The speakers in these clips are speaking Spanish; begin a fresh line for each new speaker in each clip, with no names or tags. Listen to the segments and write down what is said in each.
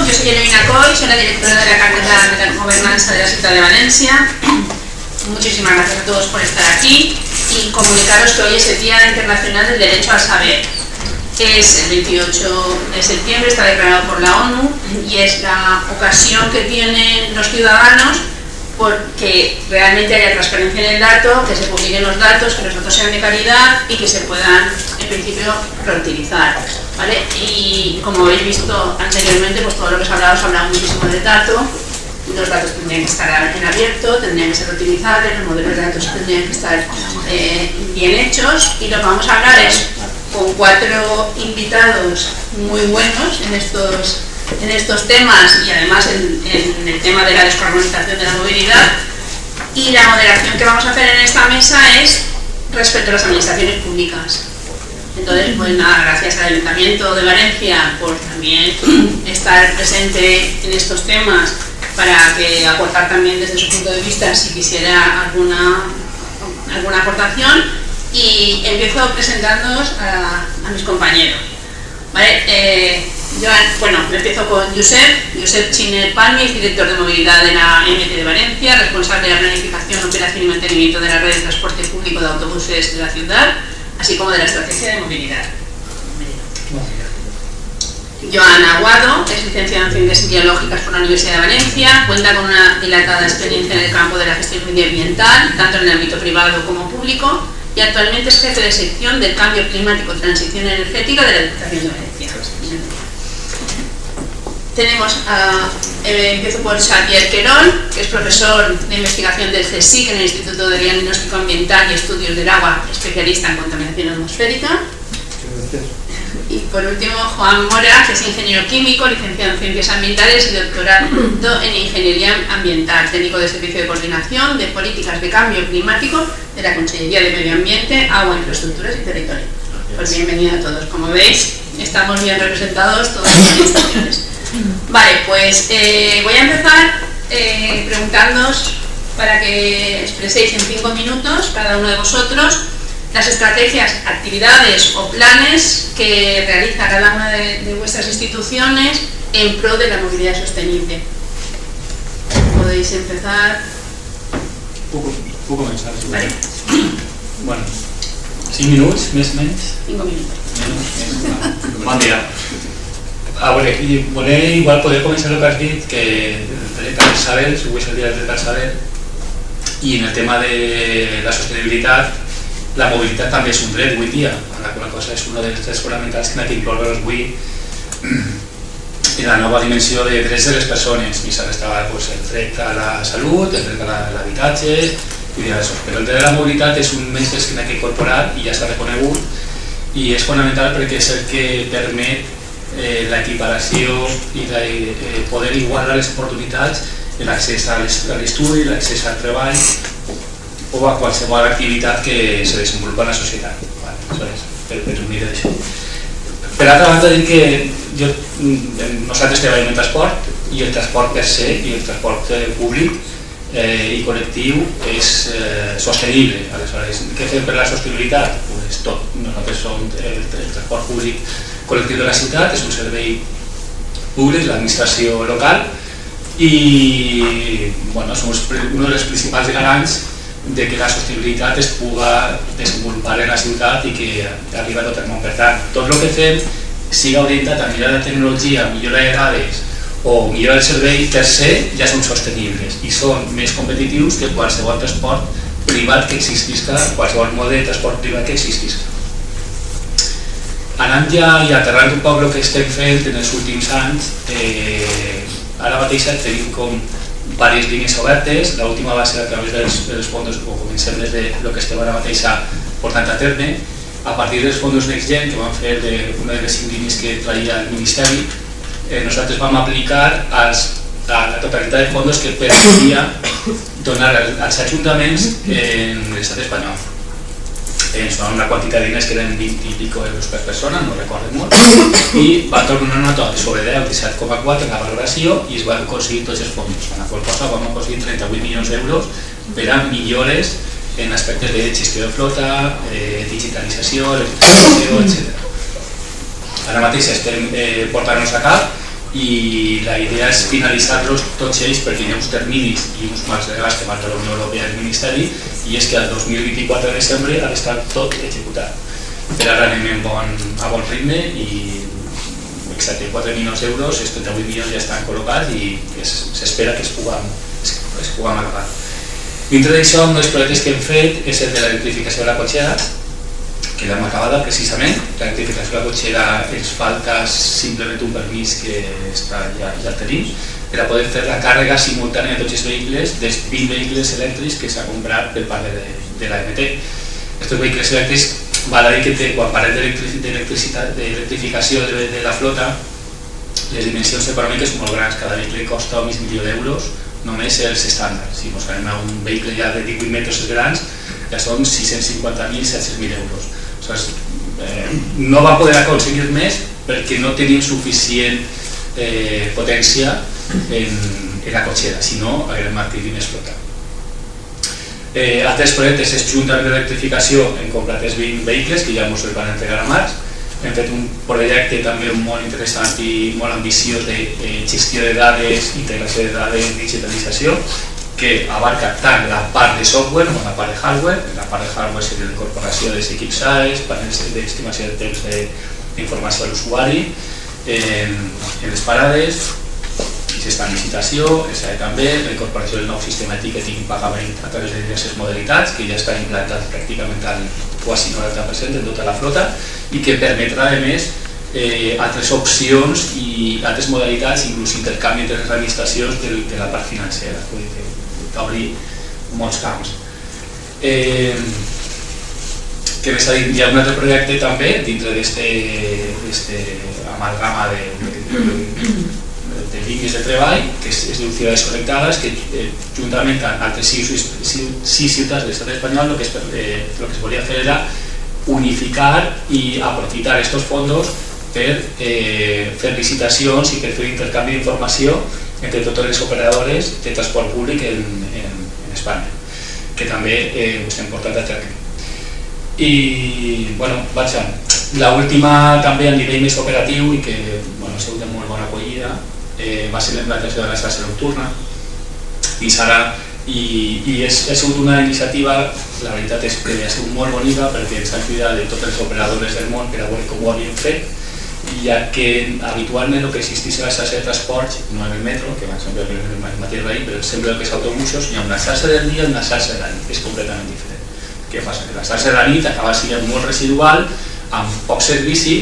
yo soy Elena Coy, soy la directora de la Cátedra de la Gobernanza de la Ciudad de Valencia. Muchísimas gracias a todos por estar aquí y comunicaros que hoy es el Día Internacional del Derecho al Saber. Es el 28 de septiembre, está declarado por la ONU y es la ocasión que tienen los ciudadanos porque realmente haya transparencia en el dato, que se publiquen los datos, que los datos sean de calidad y que se puedan, en principio, reutilizar, ¿vale? Y como habéis visto anteriormente, pues todo lo que se ha hablado muchísimo del dato. Los datos tendrían que estar en abierto, tendrían que ser reutilizables, los modelos de datos tendrían que estar bien hechos, y lo que vamos a hablar es con 4 invitados muy buenos en estos temas y además en el tema de la descarbonización de la movilidad. Y la moderación que vamos a hacer en esta mesa es respecto a las administraciones públicas. Entonces, pues nada, gracias al Ayuntamiento de Valencia por también estar presente en estos temas para aportar también desde su punto de vista si quisiera alguna aportación. Y empiezo presentándoos a mis compañeros, ¿vale? Empiezo con Josep Chiner Palmis, director de movilidad de la MT de Valencia, responsable de la planificación, operación y mantenimiento de la red de transporte público de autobuses de la ciudad, así como de la estrategia de movilidad. Joan Aguado es licenciado en Ciencias Biológicas por la Universidad de Valencia, cuenta con una dilatada experiencia en el campo de la gestión medioambiental, tanto en el ámbito privado como público, y actualmente es jefe de sección del Cambio Climático y Transición Energética de la Diputación de Valencia. Empiezo por Xavier Querol, que es profesor de investigación del CSIC en el Instituto de Diagnóstico Ambiental y Estudios del Agua, especialista en contaminación atmosférica. Y por último, Juan Mora, que es ingeniero químico, licenciado en Ciencias Ambientales y doctorado en Ingeniería Ambiental, técnico de Servicio de Coordinación de Políticas de Cambio Climático de la Consellería de Medio Ambiente, Agua, Infraestructuras y Territorio. Pues bienvenido a todos. Como veis, estamos bien representados todas las administraciones. Vale, pues voy a empezar preguntándoos para que expreséis en 5 minutos, cada uno de vosotros, las estrategias, actividades o planes que realiza cada una de vuestras instituciones en pro de la movilidad sostenible. Podéis empezar.
Puc començar, si
vale.
Bueno, 5 minuts, més o menys?
5 minuts.
Bon dia. A veure, voler igual poder començar el que has dit, que el dret al saber, avui és el dia del dret al saber, i en el tema de la sostenibilitat, la mobilitat també és un dret avui dia, la qual cosa és un dels drets fonamentals que hem d'incloure avui en la nova dimensió de drets de les persones. I s'estava el dret a la salut, el dret a l'habitatge i això. Però el dret a la mobilitat és un més que hem d'incorporar i ja està reconegut i és fonamental perquè és el que permet l'equiparació i poder igualar les oportunitats, l'accés a l'estudi, l'accés al treball o a qualsevol activitat que se desenvolupa en la societat. Això és, per unir això. Per altra banda, dir que nosaltres treballem en transport i el transport per se i el transport públic i col·lectiu és sostenible. Aleshores, què fem per la sostenibilitat? Pues tot. Nosaltres som el transport públic col·lectiu de la ciutat, és un servei públic, l'administració local, i som un dels principals garants de que la sostenibilitat es puga desenvolupar en la ciutat i que arriba a tot el món. Per tant, tot el que fem siga orientat a millorar la tecnologia, millora de dades o millora el servei per se, ja són sostenibles i són més competitius que qualsevol transport privat que existisca, qualsevol mode de transport privat que existisca. Anant ja i aterrant un poc el que estem fent en els últims anys, ara mateix tenim com diverses línies obertes. L'última va ser a través dels fons, o comencem des del que estem ara mateix portant a terme, a partir dels fons NextGen, que vam fer una de les 5 línies que traia el Ministeri. Nosaltres vam aplicar a la totalitat de fons que permetia donar als ajuntaments en l'estat espanyol. Són una quantitat de diners que eren 20 i pico euros per persona, no recordo molt, i va tornar una nota sobre 10, 17,4 en la valoració i es van aconseguir tots els fons. En la qual cosa vam aconseguir 38 milions d'euros per a millores en aspectes de gestió de flota, digitalització, electrificació, etc. Ara mateix estem portant-nos a cap i la idea és finalitzar-los tots ells perquè hi ha uns terminis i uns marcs legals que marca la Unió Europea i el Ministeri, i és que el 2024 de desembre ha d'estar tot executat. Per ara anem a bon ritme i 74 milions d'euros, els 38 milions ja estan col·locats i s'espera que es puguem acabar. Dintre d'això, un dels projectes que hem fet és el de l'electrificació de la cotxera, que l'hem acabada precisament. L'electrificació de la cotxera ens falta simplement un permís que ja el tenim per a poder fer la càrrega simultània de tots els vehicles dels 20 vehicles elèctrics que s'ha comprat per part de l'AMT. Aquests vehicles elèctrics val a dir que quan parlem d'electrificació de la flota, les dimensions econòmiques són molt grans. Cada vehicle costa mig milió d'euros, només els estàndards. Si ens anem a un vehicle ja de 18 metres grans, ja són 650.000, 700.000 euros. No va poder aconseguir més perquè no tenim suficient potència en la cotxera, si no haguem adquirit més flota. Altres projectes és junt amb l'electrificació, hem comprat els 20 vehicles que ja ens els van entregar a març. Hem fet un projecte també molt interessant i molt ambiciós de gestió de dades, integració de dades, digitalització, que abarca tant la part de software com la part de hardware. La part de hardware seria la incorporació dels equips SAES, panels d'estimació de temps d'informació a l'usuari, en les parades, sistema de licitació, també la incorporació del nou sistema de ticketing i pagament a través de diverses modalitats, que ja està implantat pràcticament al quasi 90% en tota la flota i que permetrà, a més, altres opcions i altres modalitats, inclús intercanvi entre les administracions de la part financera, d'obrir molts camps. Què més ha dit? Hi ha un altre projecte també dintre d'aquest amalgama de línies de treball, que es diu Ciudades Conectadas, que juntament amb altres 6 ciutats de l'estat espanyol el que es volia fer era unificar i aprofitar aquests fons per fer licitacions i per fer intercanvi d'informació entre totes les operadores de transport públic en Espanya, que també estem portant a terme. I, bueno, vaig a... L'última també a nivell més operatiu i que ha sigut de molt bona acollida va ser l'implantació de la xarxa nocturna i ha sigut una iniciativa, la veritat és que ha sigut molt bonica perquè ens ha ajudat de totes les operadores del món per a veure com ho havíem fet, ja que habitualment el que existeix a la xarxa de transports, no en el metro, que van sempre el mateix veí, però sempre el que és autobusos, hi ha una xarxa del dia i una xarxa de la nit, és completament diferent. Què passa? Que la xarxa de la nit acaba sent molt residual, amb poc servici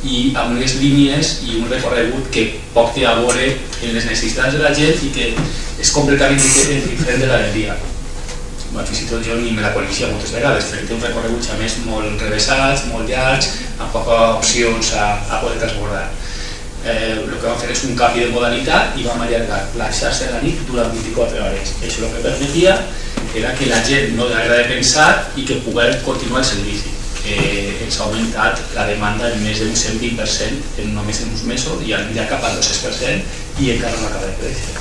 i amb unes línies i un recorregut que poc té a veure en les necessitats de la gent i que és completament diferent de la del dia. Fins i tot jo ni me la coneixia moltes vegades, perquè té un recorregut a més molt revessats, molt llargs, amb poques opcions a poder transbordar. El que vam fer és un canvi de modalitat i vam allargar la xarxa de la nit durant 24 hores. Això el que permetia era que la gent no hagués de pensar i que pogués continuar el servici. Ens ha augmentat la demanda en més d'un 120% en només en uns mesos i ja cap al 200% i encara no acaba de créixer.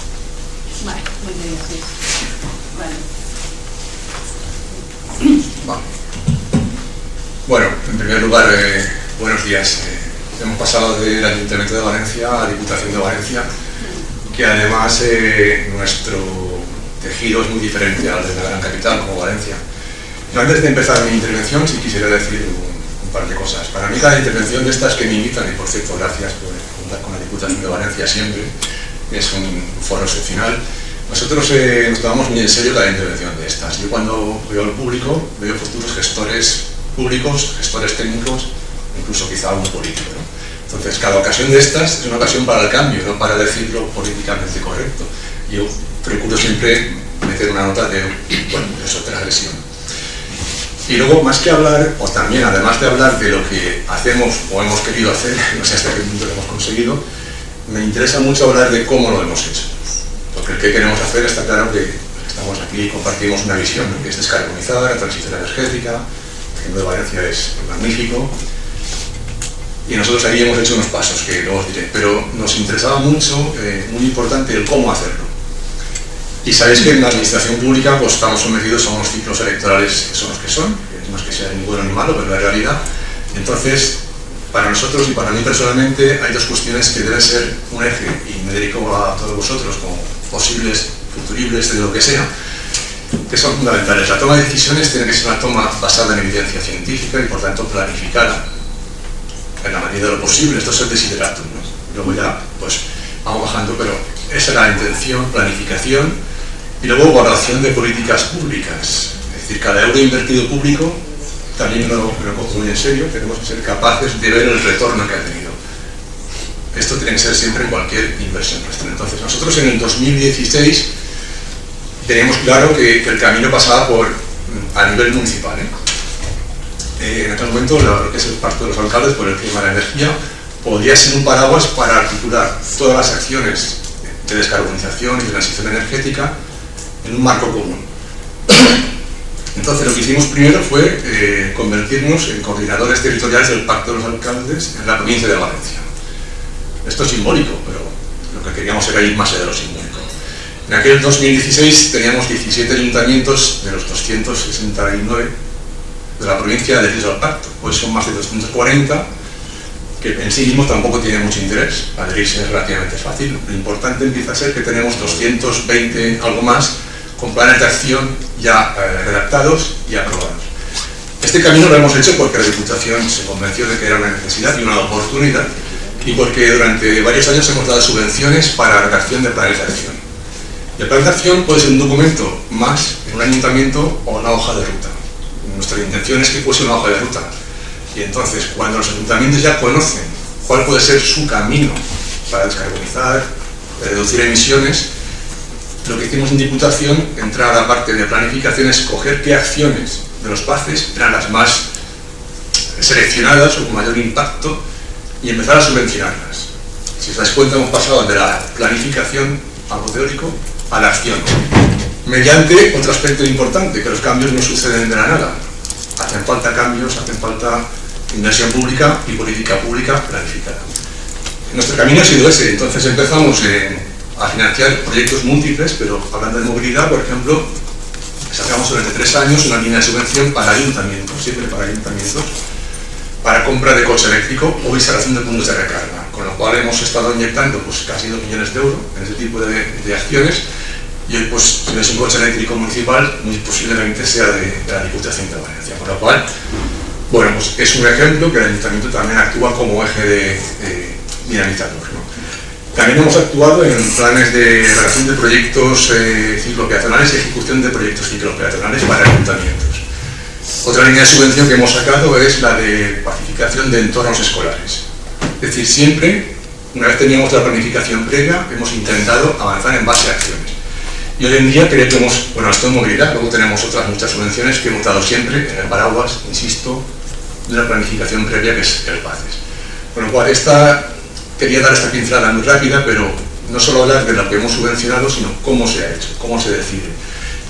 Vale, muy bien, sí. Vale.
Bueno, en primer lugar, buenos días. Hemos pasado del Ayuntamiento de Valencia a la Diputación de Valencia, que además nuestro tejido es muy diferente al de la gran capital como Valencia. Antes de empezar mi intervención, sí quisiera decir un par de cosas. Para mí cada intervención de estas que me invitan, y por cierto, gracias por contar con la Diputación de Valencia siempre, es un foro excepcional. Nosotros nos tomamos muy en serio cada intervención de estas. Yo cuando veo al público, veo futuros gestores públicos, gestores técnicos, incluso quizá algún político, ¿no? Entonces, cada ocasión de estas es una ocasión para el cambio, no para decirlo políticamente correcto. Yo procuro siempre meter una nota de transgresión. Y luego, más que hablar, o también, además de hablar de lo que hacemos o hemos querido hacer, no sé hasta qué punto lo hemos conseguido, me interesa mucho hablar de cómo lo hemos hecho. Porque el que queremos hacer está claro que estamos aquí y compartimos una visión, ¿no? Que es descarbonizar, la transición energética, el ejemplo de Valencia es magnífico, y nosotros ahí hemos hecho unos pasos que luego os diré, pero nos interesaba mucho, muy importante, el cómo hacerlo. Y sabéis que en la administración pública pues estamos sometidos a unos ciclos electorales que son los que son, que no es que sea ni bueno ni malo, pero la realidad. Entonces, para nosotros y para mí personalmente hay dos cuestiones que deben ser un eje, y me dirijo a todos vosotros como posibles futuribles de lo que sea, que son fundamentales. La toma de decisiones tiene que ser una toma basada en evidencia científica y por tanto planificada en la medida de lo posible. Esto es el desideratum, ¿no? Luego ya pues vamos bajando, pero esa es la intención, planificación y luego evaluación de políticas públicas. Es decir, cada euro invertido público, también me lo cojo muy en serio, tenemos que ser capaces de ver el retorno que ha tenido. Esto tiene que ser siempre en cualquier inversión nuestra. Entonces nosotros en el 2016 teníamos claro que el camino pasaba a nivel municipal. En aquel momento lo que es el Pacto de los Alcaldes por el Clima y la Energía podría ser un paraguas para articular todas las acciones de descarbonización y transición energética en un marco común. Entonces lo que hicimos primero fue convertirnos en coordinadores territoriales del Pacto de los Alcaldes en la provincia de Valencia. Esto es simbólico, pero lo que queríamos era ir más allá de lo simbólico. En aquel 2016 teníamos 17 ayuntamientos de los 269 de la provincia adheridos al pacto. Hoy son más de 240, que en sí mismos tampoco tiene mucho interés. Adherirse es relativamente fácil. Lo importante empieza a ser que tenemos 220, algo más, con planes de acción ya redactados y aprobados. Este camino lo hemos hecho porque la Diputación se convenció de que era una necesidad y una oportunidad, y porque durante varios años hemos dado subvenciones para la redacción de planes de acción. Y el plan de acción puede ser un documento más en un ayuntamiento o una hoja de ruta. Nuestra intención es que fuese una hoja de ruta. Y entonces, cuando los ayuntamientos ya conocen cuál puede ser su camino para descarbonizar, reducir emisiones, lo que hicimos en Diputación, entrar a la parte de planificación, es coger qué acciones de los PACES eran las más seleccionadas o con mayor impacto y empezar a subvencionarlas. Si os dais cuenta, hemos pasado de la planificación, algo teórico, a la acción. Mediante otro aspecto importante, que los cambios no suceden de la nada. Hacen falta cambios, hacen falta inversión pública y política pública planificada. Nuestro camino ha sido ese. Entonces empezamos a financiar proyectos múltiples, pero hablando de movilidad, por ejemplo, sacamos durante 3 años una línea de subvención para ayuntamientos, siempre para ayuntamientos, para compra de coche eléctrico o instalación de puntos de recarga, con lo cual hemos estado inyectando pues, casi 2 millones de euros en ese tipo de acciones. Y hoy, pues, si no es un coche eléctrico municipal, muy posiblemente sea de la Diputación de Valencia. Con lo cual, bueno, pues es un ejemplo que el Ayuntamiento también actúa como eje de dinamizador, ¿no? También hemos actuado en planes de redacción de proyectos ciclopeatonales y ejecución de proyectos ciclopeatonales para ayuntamientos. Otra línea de subvención que hemos sacado es la de pacificación de entornos escolares. Es decir, siempre, una vez teníamos la planificación previa, hemos intentado avanzar en base a acciones. Y hoy en día creo que bueno, esto es movilidad, luego tenemos otras muchas subvenciones que hemos dado siempre en el paraguas, insisto, de una planificación previa que es el PACES. Con lo cual, quería dar esta pincelada muy rápida, pero no solo hablar de lo que hemos subvencionado, sino cómo se ha hecho, cómo se decide.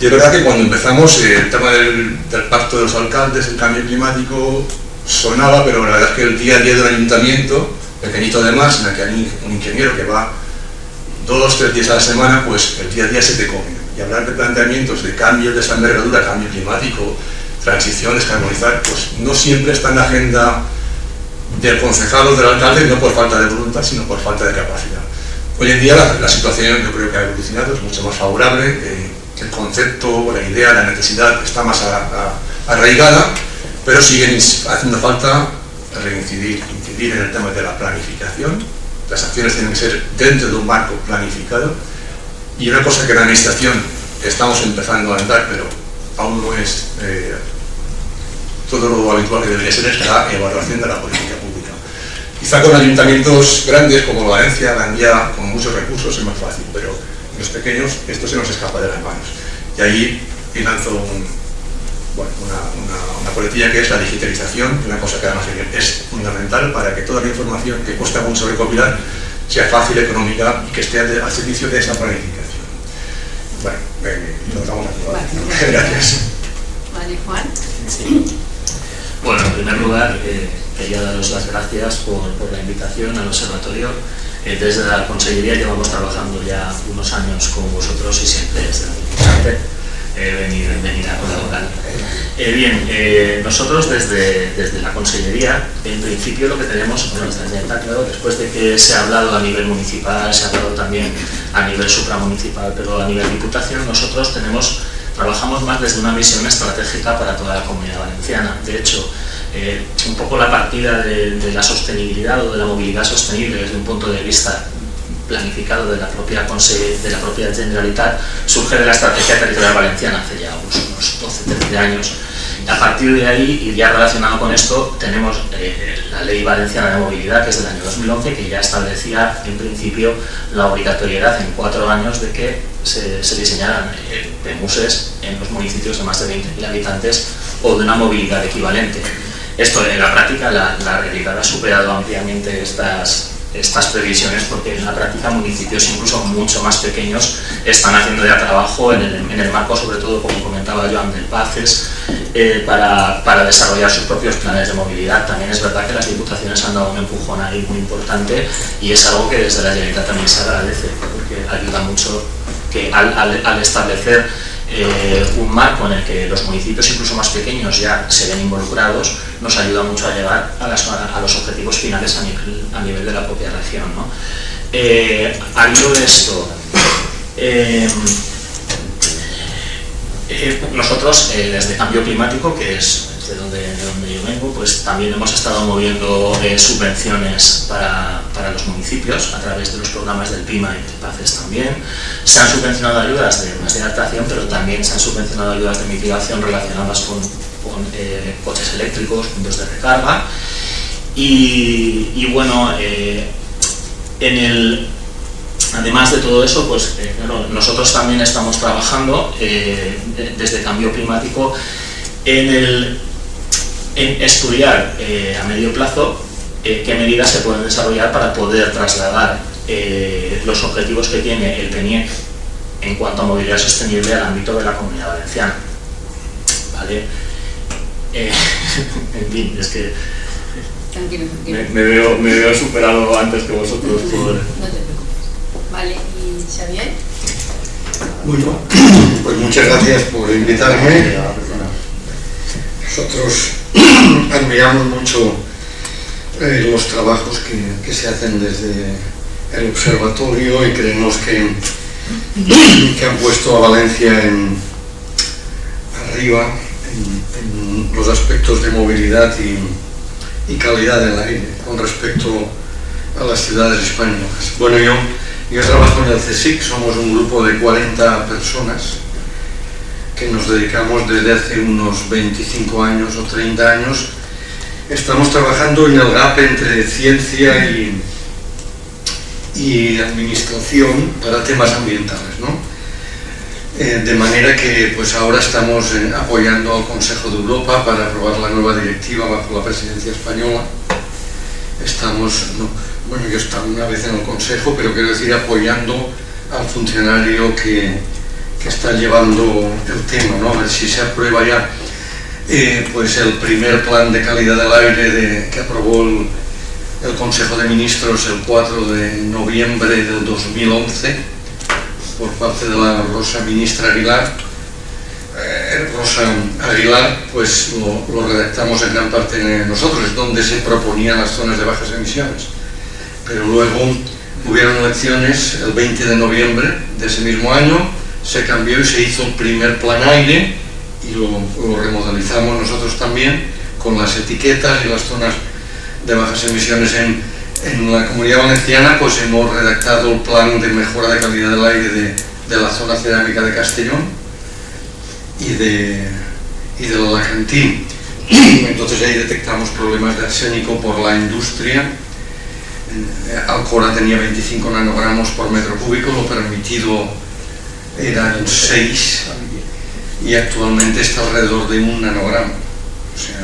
Y es verdad que cuando empezamos el tema del Pacto de los Alcaldes, el cambio climático, sonaba, pero la verdad es que el día a día de un ayuntamiento, pequeñito además, en el que hay un ingeniero que va 2 o 3 días a la semana, pues el día a día se te come. Y hablar de planteamientos de cambios de esa envergadura, cambio climático, transición, descarbonizar, pues no siempre está en la agenda del concejal o del alcalde, no por falta de voluntad, sino por falta de capacidad. Hoy en día la situación yo creo que ha evolucionado, es mucho más favorable, el concepto, la idea, la necesidad está más arraigada, pero siguen haciendo falta incidir en el tema de la planificación. Las acciones tienen que ser dentro de un marco planificado, y una cosa que en la administración estamos empezando a andar, pero aún no es todo lo habitual que debería ser, es la evaluación de la política pública. Quizá con ayuntamientos grandes como Valencia, Gandía, con muchos recursos es más fácil, pero en los pequeños esto se nos escapa de las manos. Y ahí lanzo una coletilla que es la digitalización, una cosa que además es fundamental para que toda la información que cuesta mucho recopilar sea fácil, económica y que esté al servicio de esa planificación. Bueno, lo estamos aquí. Vale. Gracias.
Vale, Juan.
Sí. Bueno, en primer lugar, quería daros las gracias por la invitación al observatorio. Desde la Consellería llevamos trabajando ya unos años con vosotros y siempre es gratificante venir a colaborar. Bien, nosotros desde la Consellería, en principio lo que tenemos, bueno, está claro, después de que se ha hablado a nivel municipal, se ha hablado también a nivel supramunicipal, pero a nivel diputación, nosotros trabajamos más desde una visión estratégica para toda la Comunidad Valenciana. De hecho, un poco la partida de la sostenibilidad o de la movilidad sostenible desde un punto de vista planificado de la propia Generalitat surge de la Estrategia Territorial Valenciana hace ya unos 12-13 años. A partir de ahí, y ya relacionado con esto, tenemos la Ley Valenciana de Movilidad, que es del año 2011, que ya establecía en principio la obligatoriedad en 4 años de que se diseñaran PEMUSes en los municipios de más de 20.000 habitantes o de una movilidad equivalente. Esto en la práctica, la realidad ha superado ampliamente estas previsiones, porque en la práctica municipios incluso mucho más pequeños están haciendo ya trabajo en el marco, sobre todo, como comentaba Joan, del PACES, para desarrollar sus propios planes de movilidad. También es verdad que las diputaciones han dado un empujón ahí muy importante y es algo que desde la Generalitat también se agradece, porque ayuda mucho que al establecer un marco en el que los municipios incluso más pequeños ya se ven involucrados, nos ayuda mucho a llegar a los objetivos finales a nivel de la propia región, ¿no? Al hilo de esto, nosotros desde Cambio Climático, que es de donde yo vengo, pues también hemos estado moviendo subvenciones para los municipios a través de los programas del PIMA y del PACES también. Se han subvencionado ayudas de adaptación, pero también se han subvencionado ayudas de mitigación relacionadas con coches eléctricos, puntos de recarga. Y bueno, además de todo eso, pues claro, nosotros también estamos trabajando desde Cambio Climático en estudiar a medio plazo qué medidas se pueden desarrollar para poder trasladar los objetivos que tiene el PNIEC en cuanto a movilidad sostenible al ámbito de la Comunidad Valenciana. ¿Vale? En fin, es que
tranquilo.
Me veo superado antes que vosotros por...
No te preocupes. Vale, ¿y Xavier?
Bueno, pues muchas gracias por invitarme. Nosotros admiramos mucho los trabajos que se hacen desde el observatorio y creemos que han puesto a Valencia arriba en los aspectos de movilidad y calidad del aire con respecto a las ciudades españolas. Bueno, yo trabajo en el CSIC, somos un grupo de 40 personas que nos dedicamos desde hace unos 25 años o 30 años. Estamos trabajando en el gap entre ciencia y administración para temas ambientales, ¿no? De manera que pues ahora estamos apoyando al Consejo de Europa para aprobar la nueva directiva bajo la presidencia española. Bueno, yo he estado una vez en el Consejo, pero quiero decir apoyando al funcionario que está llevando el tema, ¿no? A ver si se aprueba ya pues el primer plan de calidad del aire que aprobó el Consejo de Ministros el 4 de noviembre del 2011 por parte de la ministra Aguilar. Rosa Aguilar, pues lo redactamos en gran parte nosotros, es donde se proponían las zonas de bajas emisiones. Pero luego hubieron elecciones el 20 de noviembre de ese mismo año, se cambió y se hizo el primer plan aire y lo remodelizamos nosotros también con las etiquetas y las zonas de bajas emisiones en la Comunidad Valenciana. Pues hemos redactado el plan de mejora de calidad del aire de la zona cerámica de Castellón y del Alacantín. Entonces ahí detectamos problemas de arsénico por la industria. Alcora tenía 25 nanogramos por metro cúbico, lo permitido eran 6 y actualmente está alrededor de 1 nanogramo. O sea,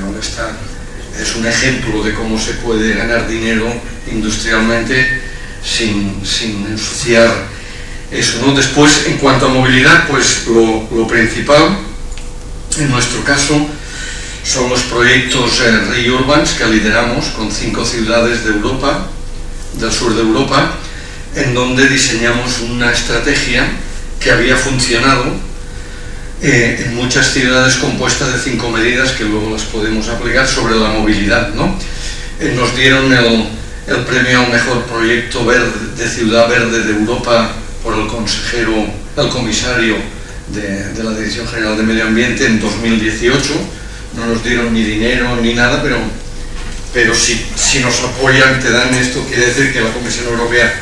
es un ejemplo de cómo se puede ganar dinero industrialmente sin ensuciar eso, ¿no? Después, en cuanto a movilidad, pues lo principal en nuestro caso son los proyectos ReUrbans que lideramos con 5 ciudades de Europa, del sur de Europa, en donde diseñamos una estrategia que había funcionado en muchas ciudades compuesta de 5 medidas que luego las podemos aplicar sobre la movilidad, ¿no? Nos dieron el premio al mejor proyecto verde, de ciudad verde de Europa por el comisario de la Dirección General de Medio Ambiente en 2018. No nos dieron ni dinero ni nada, pero si nos apoyan, te dan esto, quiere decir que la Comisión Europea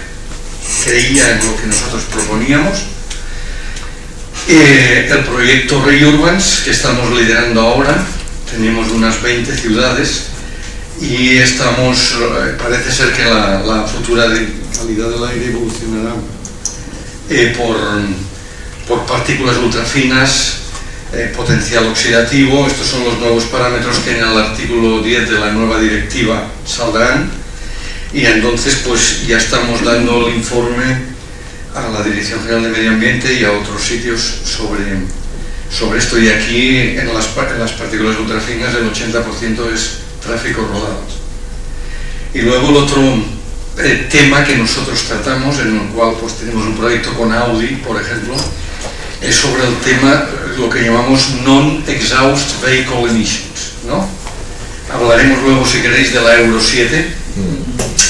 creía en lo que nosotros proponíamos. El proyecto Reurbans, que estamos liderando ahora, tenemos unas 20 ciudades y parece ser que la futura calidad del aire evolucionará por partículas ultrafinas, potencial oxidativo. Estos son los nuevos parámetros que en el artículo 10 de la nueva directiva saldrán, y entonces pues ya estamos dando el informe a la Dirección General de Medio Ambiente y a otros sitios sobre esto, y aquí en las partículas ultrafinas el 80% es tráfico rodado. Y luego el otro tema que nosotros tratamos, en el cual pues tenemos un proyecto con Audi, por ejemplo, es sobre el tema, lo que llamamos Non-Exhaust Vehicle Emissions, ¿no? Hablaremos luego, si queréis, de la Euro 7,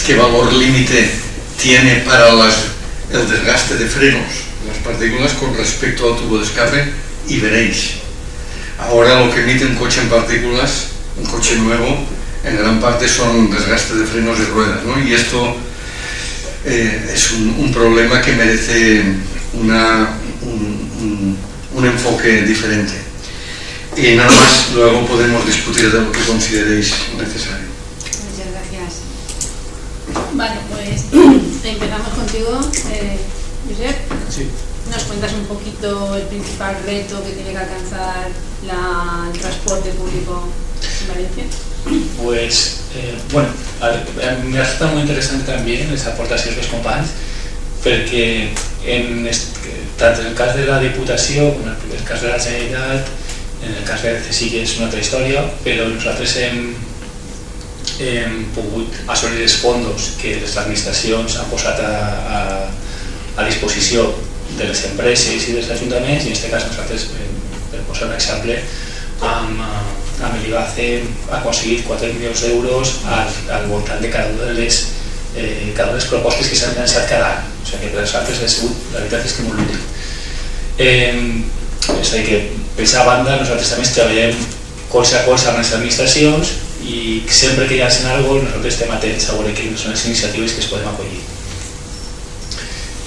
qué valor límite tiene para el desgaste de frenos, las partículas, con respecto al tubo de escape, y veréis. Ahora lo que emite un coche en partículas, un coche nuevo, en gran parte son desgaste de frenos y ruedas, ¿no? Y esto es un problema que merece un enfoque diferente. Y nada más, luego podemos discutir de lo que consideréis necesario.
Muchas gracias.
Vale, pues empezamos contigo, Josep.
Sí.
¿Nos cuentas un poquito el principal reto que tiene que alcanzar el transporte público en Valencia?
Pues, bueno, me resulta muy interessant també les aportacions dels companys, perquè tant en el cas de la Diputació com en el cas de la Generalitat, en el cas de sí que és una altra història, però nosaltres hem pogut assolir els fons que les administracions han posat a disposició de les empreses i dels ajuntaments, i en aquest cas nosaltres, per posar un exemple, amb l'IBACE hem aconseguit 4 milions d'euros al voltant de cada una de les propostes que s'han llançat cada any. O sigui que per nosaltres ha sigut, la veritat és que molt útil. És a dir que, per aquesta banda, nosaltres també treballem colze a colze amb les administracions, i sempre que hi hagi alguna cosa nosaltres estem atents a veure quines són les iniciatives que es podem acollir.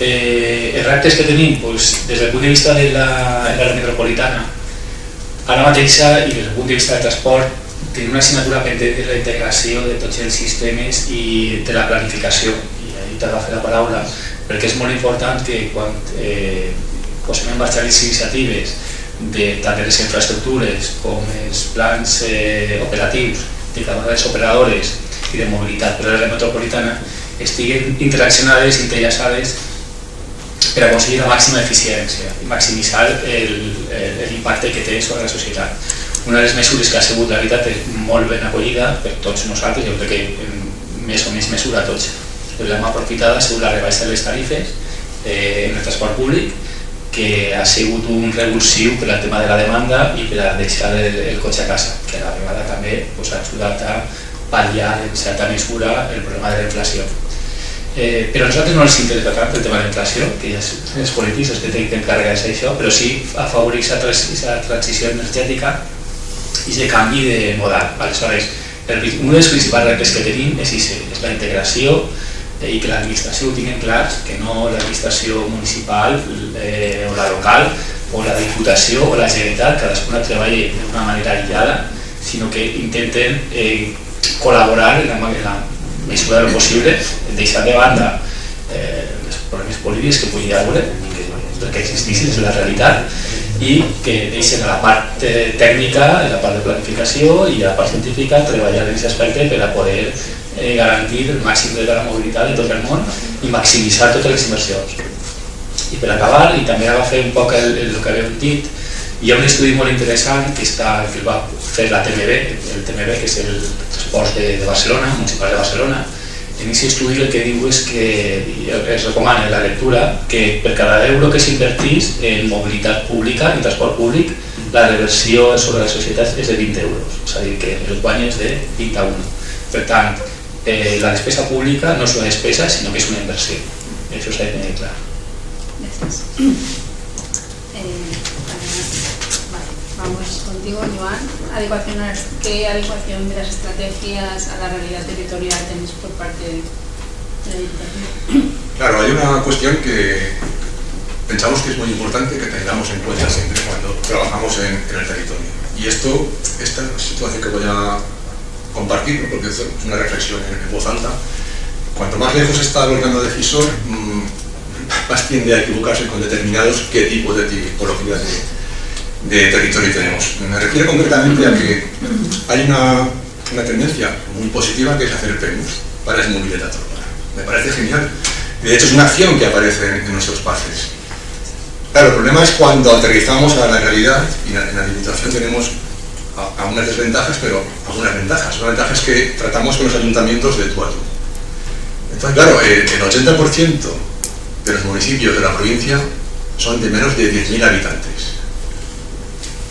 Els reptes que tenim, des del punt de vista de l'àrea metropolitana, ara mateixa, i des del punt de vista del transport, tenim una assignatura pendent de la integració de tots els sistemes i de la planificació. I ahir t'agafo la paraula, perquè és molt important que quan posem en marxa les iniciatives tant de les infraestructures com els plans operatius de cada una de les operadores i de mobilitat per a l'àrea metropolitana estiguen interaccionades, interllaçades, per aconseguir la màxima eficiència i maximitzar l'impacte que té sobre la societat. Una de les mesures que ha sigut, la veritat, molt ben acollida per tots nosaltres, jo crec que en més o menys mesura tots l'hem aprofitada, ha sigut la rebaixa de les tarifes en el transport públic, que ha sigut un revulsiu per al tema de la demanda i per a deixar el cotxe a casa, que a la vegada també ha ajudat a pal·liar en certa mesura el problema de la inflació. Però a nosaltres no ens interessa tant el tema de la inflació, que ja els polítics els que tenen que encarregar-se d'això, però sí afavorir aquesta transició energètica i aquest canvi de model. Aleshores, un dels principals reptes que tenim és la integració i que l'administració ho tinguin clars, que no l'administració municipal o la local o la Diputació o la Generalitat cadascuna treballi d'una manera aïllada, sinó que intenten col·laborar en la mesura del possible, deixar de banda els problemes polítics que pugui haver, que existissin, és la realitat, i que deixen a la part tècnica, a la part de planificació i a la part científica treballar en aquest aspecte per a poder garantir el màxim de la mobilitat de tot el món i maximitzar totes les inversions. I per acabar, i també agafar un poc el que havíem dit, hi ha un estudi molt interessant que el va fer la TMB, el TMB, que és el Transports de Barcelona, Municipal de Barcelona, en aquest estudi el que diu és que es recomana en la lectura que per cada euro que s'invertís en mobilitat pública, en transport públic, la reversió sobre la societat és de 20 euros, és a dir, que el guany és de 20 a 1. Per tant, la despesa pública no és una despesa, sinó que és una inversió. Això s'ha de tenir clar.
Gracias. Vale, vamos contigo, Joan. ¿Qué adecuación de las estrategias a la realidad territorial tenéis por parte de la Diputación?
Claro, hay una cuestión que pensamos que es muy importante que tengamos en cuenta siempre cuando trabajamos en el territorio. Y esta situación que voy a compartir, ¿no? Porque es una reflexión en voz alta, cuanto más lejos está el órgano decisor, más tiende a equivocarse con determinados qué tipo de tipología de territorio tenemos. Me refiero concretamente a que hay una tendencia muy positiva que es hacer PEMUs para esa movilidad urbana. Me parece genial. De hecho, es una acción que aparece en nuestros pases. Claro, el problema es cuando aterrizamos a la realidad y en la Diputación tenemos algunas desventajas, pero algunas ventajas. Una ventaja es que tratamos con los ayuntamientos de tú a tú. Entonces, claro, el 80% de los municipios de la provincia son de menos de 10.000 habitantes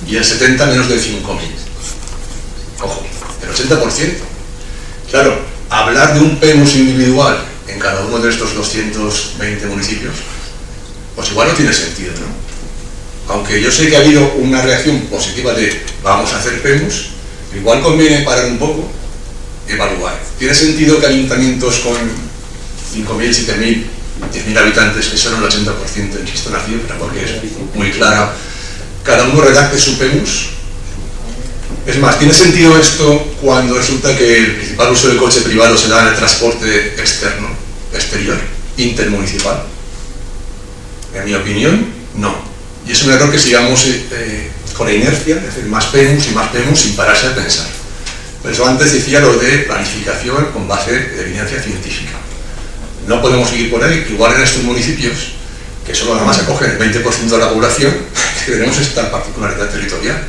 y el 70% menos de 5.000. Ojo, el 80%. Claro, hablar de un PEMUS individual en cada uno de estos 220 municipios, pues igual no tiene sentido, ¿no? Aunque yo sé que ha habido una reacción positiva de vamos a hacer PEMUs, igual conviene parar un poco, evaluar. ¿Tiene sentido que ayuntamientos con 5.000, 7.000, 10.000 habitantes, que son el 80%, insisto en la cifra porque es muy clara, cada uno redacte su PEMUS? Es más, ¿tiene sentido esto cuando resulta que el principal uso del coche privado se da en el transporte externo, exterior, intermunicipal? En mi opinión, no. Y es un error que sigamos con la inercia, es decir, más PEMUs sin pararse a pensar. Por eso antes decía lo de planificación con base de evidencia científica. No podemos seguir por ahí, igual en estos municipios, que solo nada más acogen el 20% de la población, que tenemos esta particularidad territorial.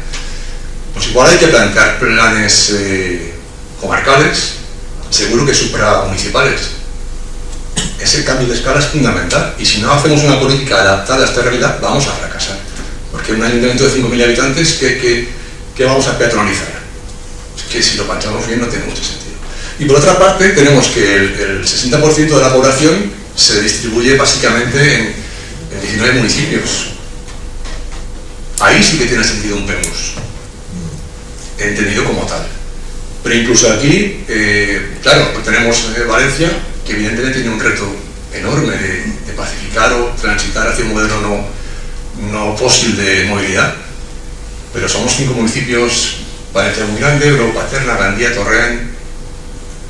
Pues igual hay que plantear planes comarcales, seguro que supramunicipales. Ese cambio de escala es fundamental y si no hacemos una política adaptada a esta realidad vamos a fracasar. Porque un ayuntamiento de 5.000 habitantes, ¿qué vamos a peatonalizar? Es que si lo pensamos bien no tiene mucho sentido. Y por otra parte tenemos que el 60% de la población se distribuye básicamente en 19 municipios. Ahí sí que tiene sentido un PEMUS, entendido como tal. Pero incluso aquí, claro, pues tenemos Valencia, que evidentemente tiene un reto enorme de pacificar o transitar hacia un modelo no fósil de movilidad. Pero somos 5 municipios, Valencia muy grande, Europa Paterna, Gandía, Torrent,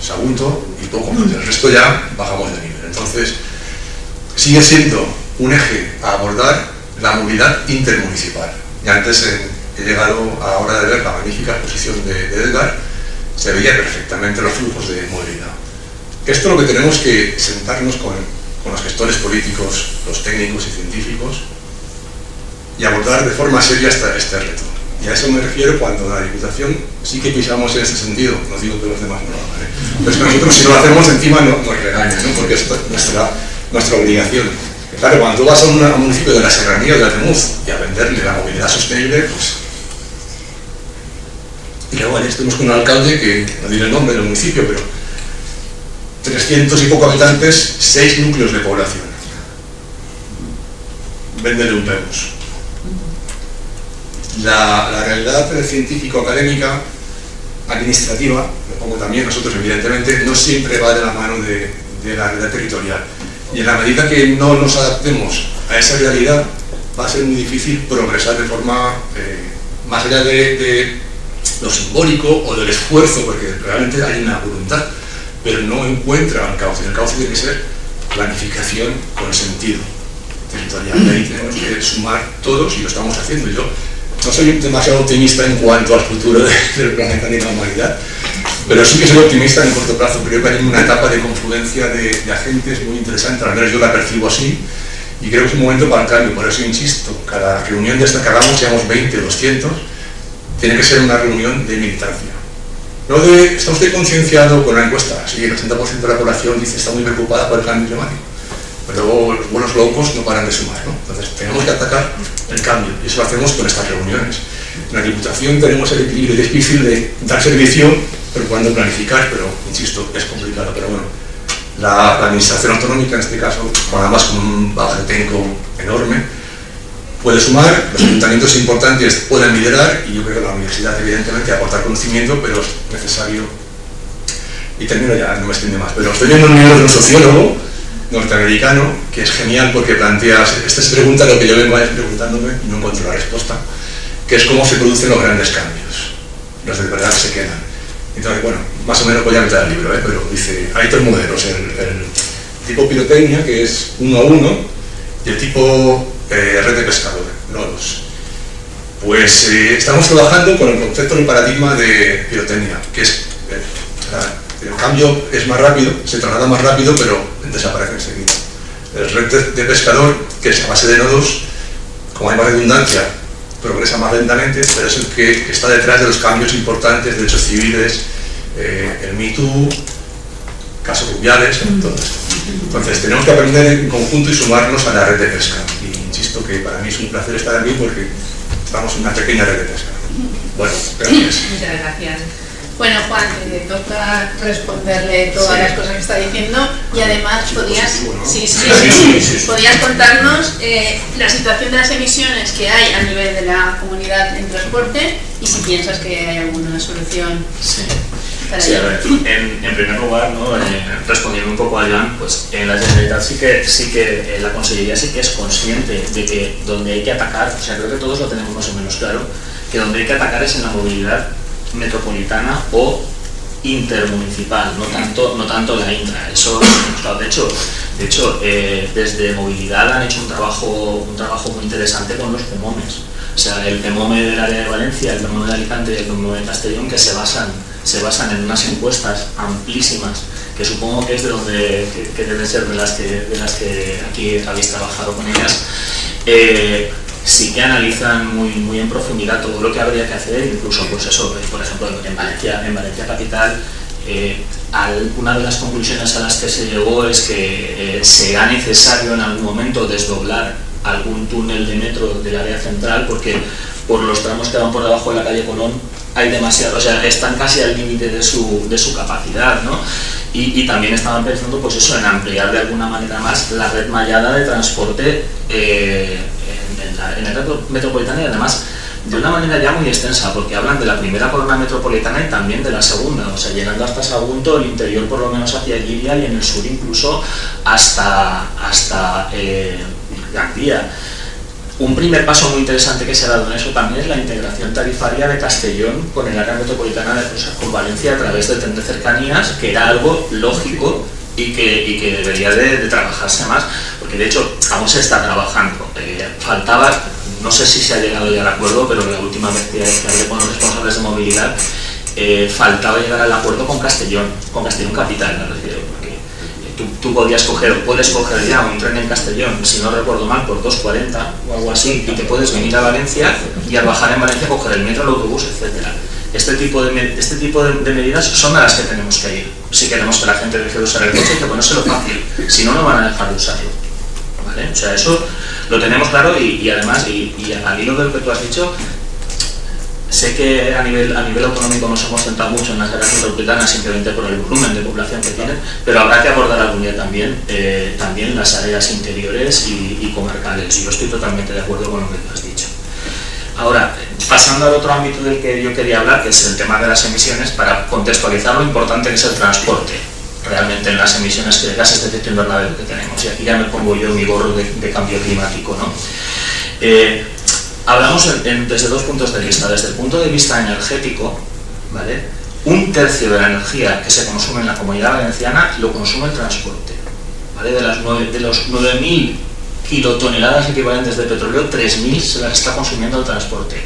Sagunto y poco más. El resto ya bajamos de nivel. Entonces, sigue siendo un eje a abordar la movilidad intermunicipal. Y antes he llegado a la hora de ver la magnífica exposición de Edgar, se veía perfectamente los flujos de movilidad. Esto es lo que tenemos que sentarnos con los gestores políticos, los técnicos y científicos y abordar de forma seria este reto. Y a eso me refiero cuando la Diputación sí que pisamos en este sentido, no digo que los demás no lo hagan, pero es que nosotros si no lo hacemos encima nos regañan, ¿no? Porque es nuestra obligación. Claro, cuando tú vas a un municipio de la Serranía o de Altemuz y a venderle la movilidad sostenible, pues... Y luego ayer estuvimos con un alcalde que, no diré el nombre del municipio, pero 300 y poco habitantes, 6 núcleos de población. Véndele un PEMUS. La realidad científico-académica, administrativa, lo pongo también nosotros evidentemente, no siempre va de la mano de la realidad territorial. Y en la medida que no nos adaptemos a esa realidad, va a ser muy difícil progresar de forma más allá de lo simbólico o del esfuerzo, porque realmente hay una voluntad, pero no encuentra el cauce. El cauce tiene que ser planificación con sentido territorial. Y ahí tenemos que sumar todos y lo estamos haciendo. Yo no soy demasiado optimista en cuanto al futuro del planeta ni la humanidad, pero sí que soy optimista en corto plazo. Creo que hay una etapa de confluencia de agentes muy interesante, al menos yo la percibo así, y creo que es un momento para el cambio. Por eso insisto, cada reunión de esta que hagamos, seamos 20 o 200, tiene que ser una reunión de militancia. ¿Está usted concienciado con la encuesta? Sí, el 80% de la población dice que está muy preocupada por el cambio climático. Pero luego los buenos locos no paran de sumar, ¿no? Entonces tenemos que atacar el cambio y eso lo hacemos con estas reuniones. En la Diputación tenemos el equilibrio, es difícil de dar servicio procurando planificar, pero insisto, es complicado. Pero bueno, la administración autonómica en este caso, además con un bagaje técnico enorme, puede sumar, los ayuntamientos importantes pueden liderar y yo creo que la universidad evidentemente aportar conocimiento, pero es necesario. Y termino ya, no me extiendo más, pero estoy viendo un libro de un sociólogo norteamericano que es genial porque plantea, esta es pregunta lo que yo vengo preguntándome y no encuentro la respuesta, que es cómo se producen los grandes cambios, los de verdad que se quedan. Entonces, bueno, más o menos voy a meter el libro, pero dice, hay tres modelos, el tipo pirotecnia, que es 1 a 1, y el tipo red de pescador, nodos. Pues estamos trabajando con el concepto del paradigma de pirotecnia, que es el cambio es más rápido, se traslada más rápido, pero desaparece enseguida. El red de pescador, que es a base de nodos, como hay más redundancia, progresa más lentamente, pero es el que está detrás de los cambios importantes, derechos civiles, el Me Too, casos Rubiales, todo esto. Entonces tenemos que aprender en conjunto y sumarnos a la red de pesca. Y insisto que para mí es un placer estar aquí porque estamos en una pequeña red de pesca. Bueno, gracias.
Muchas gracias. Bueno, Juan, te toca responderle todas las cosas que está diciendo y además podías contarnos la situación de las emisiones que hay a nivel de la comunidad en transporte y si piensas que hay alguna solución para ello.
A ver, en primer lugar, ¿no? Respondiendo un poco a Joan, pues en la Generalitat sí que la Consellería sí que es consciente de que donde hay que atacar, o sea, creo que todos lo tenemos más o menos claro, que donde hay que atacar es en la movilidad metropolitana o intermunicipal, no tanto la intra. Eso, claro, de hecho, desde movilidad han hecho un trabajo muy interesante con los PEMOMES. O sea, el PEMOME del área de Valencia, el PEMOME de Alicante y el PEMOME de Castellón, que se basan en unas encuestas amplísimas, que supongo que es de donde que deben ser de las que aquí habéis trabajado con ellas. Sí que analizan muy en profundidad todo lo que habría que hacer, incluso pues eso, por ejemplo en Valencia capital, una de las conclusiones a las que se llegó es que será necesario en algún momento desdoblar algún túnel de metro del área central porque por los tramos que van por debajo de la calle Colón hay demasiado, o sea, están casi al límite de su capacidad, ¿no? Y también estaban pensando pues eso, en ampliar de alguna manera más la red mallada de transporte en la red metropolitana y además de una manera ya muy extensa, porque hablan de la primera corona metropolitana y también de la segunda, o sea, llegando hasta Sagunto, el interior por lo menos hacia Giria y en el sur incluso hasta Gandía. Un primer paso muy interesante que se ha dado en eso también es la integración tarifaria de Castellón con el área metropolitana de con Valencia a través del tren de cercanías, que era algo lógico y que debería de trabajarse más, porque de hecho aún se está trabajando. Faltaba, no sé si se ha llegado ya al acuerdo, pero la última vez que hablé con los responsables de movilidad, faltaba llegar al acuerdo con Castellón Capital, me refiero, porque tú puedes coger ya un tren en Castellón, si no recuerdo mal, por 2,40 o algo así, y te puedes venir a Valencia y al bajar en Valencia coger el metro, el autobús, etcétera. Este tipo de medidas son a las que tenemos que ir. Si queremos que la gente deje de usar el coche, hay que ponérselo fácil, si no, no van a dejar de usarlo. ¿Vale? O sea, eso lo tenemos claro y además, y al hilo de lo que tú has dicho, sé que a nivel autonómico nos hemos centrado mucho en las áreas metropolitanas simplemente por el volumen de población que tienen, pero habrá que abordar algún día también las áreas interiores y comarcales. Yo estoy totalmente de acuerdo con lo que tú has dicho. Ahora, pasando al otro ámbito del que yo quería hablar, que es el tema de las emisiones, para contextualizar lo importante que es el transporte realmente en las emisiones de gases de efecto invernadero que tenemos. Y aquí ya me pongo yo mi gorro de cambio climático, ¿no? Hablamos desde dos puntos de vista. Desde el punto de vista energético, ¿vale? 1/3 de la energía que se consume en la Comunidad Valenciana lo consume el transporte, ¿vale? De los 9.000 kilotoneladas equivalentes de petróleo, 3.000 se las está consumiendo el transporte,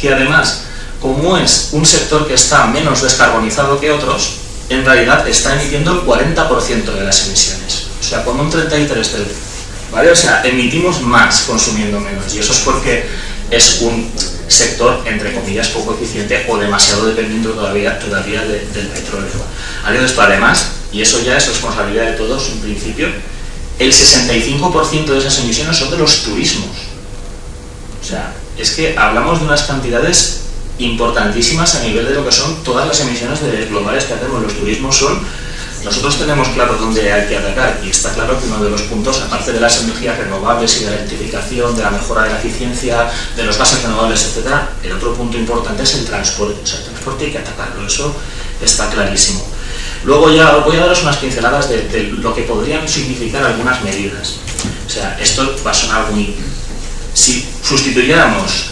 que además, como es un sector que está menos descarbonizado que otros, en realidad está emitiendo el 40% de las emisiones, o sea, con un 33%, ¿vale? O sea, emitimos más consumiendo menos, y eso es porque sector, entre comillas, poco eficiente o demasiado dependiente todavía del petróleo. Además, y eso ya es responsabilidad de todos en principio, el 65% de esas emisiones son de los turismos. O sea, es que hablamos de unas cantidades importantísimas a nivel de lo que son todas las emisiones globales que hacemos. Los turismos nosotros tenemos claro dónde hay que atacar, y está claro que uno de los puntos, aparte de las energías renovables y de la electrificación, de la mejora de la eficiencia, de los gases renovables, etcétera, el otro punto importante es el transporte. O sea, el transporte hay que atacarlo, eso está clarísimo. Luego ya voy a daros unas pinceladas de lo que podrían significar algunas medidas. O sea, esto va a sonar muy... Si sustituyéramos,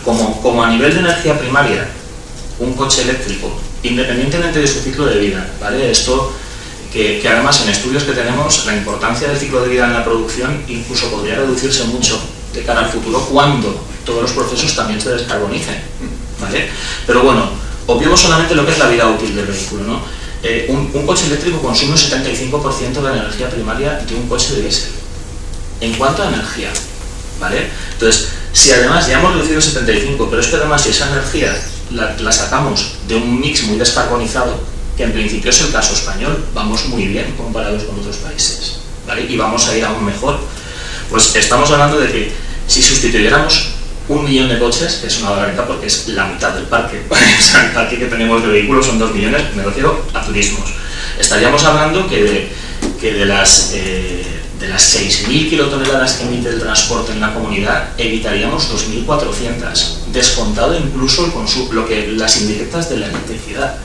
como a nivel de energía primaria, un coche eléctrico, independientemente de su ciclo de vida, ¿vale? Esto que además en estudios que tenemos, la importancia del ciclo de vida en la producción incluso podría reducirse mucho de cara al futuro cuando todos los procesos también se descarbonicen, ¿vale? Pero bueno, obviemos solamente lo que es la vida útil del vehículo, ¿no? Un coche eléctrico consume un 75% de la energía primaria de un coche de diésel. En cuanto a energía, ¿vale? Entonces, si además ya hemos reducido el 75%, pero es que además si esa energía la sacamos de un mix muy descarbonizado, que en principio es el caso español, vamos muy bien comparados con otros países, ¿vale? Y vamos a ir aún mejor. Pues estamos hablando de que si sustituyéramos 1 millón de coches, que es una barbaridad porque es la mitad del parque, o sea, el parque que tenemos de vehículos son 2 millones, me refiero a turismos. Estaríamos hablando que de las 6.000 kilotoneladas que emite el transporte en la comunidad, evitaríamos 2.400, descontado incluso el consumo, las indirectas de la electricidad.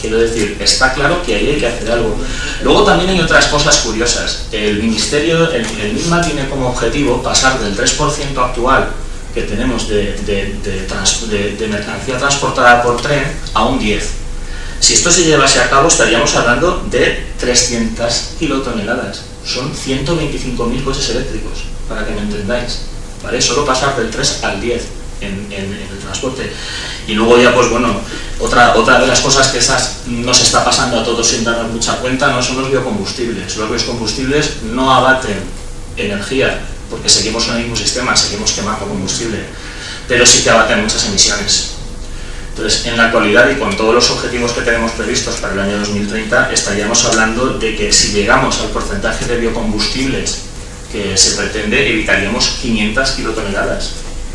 Quiero decir, está claro que ahí hay que hacer algo. Luego también hay otras cosas curiosas. El Ministerio, el MINMA tiene como objetivo pasar del 3% actual que tenemos de mercancía transportada por tren a un 10%. Si esto se llevase a cabo, estaríamos hablando de 300 kilotoneladas. Son 125.000 coches eléctricos, para que me entendáis, ¿vale? Solo pasar del 3 al 10 en el transporte. Y luego ya, pues bueno, otra de las cosas que nos está pasando a todos sin darnos mucha cuenta, no son los biocombustibles. Los biocombustibles no abaten energía, porque seguimos en el mismo sistema, seguimos quemando combustible, pero sí que abaten muchas emisiones. Entonces, en la actualidad y con todos los objetivos que tenemos previstos para el año 2030, estaríamos hablando de que si llegamos al porcentaje de biocombustibles que se pretende, evitaríamos 500 kilotoneladas,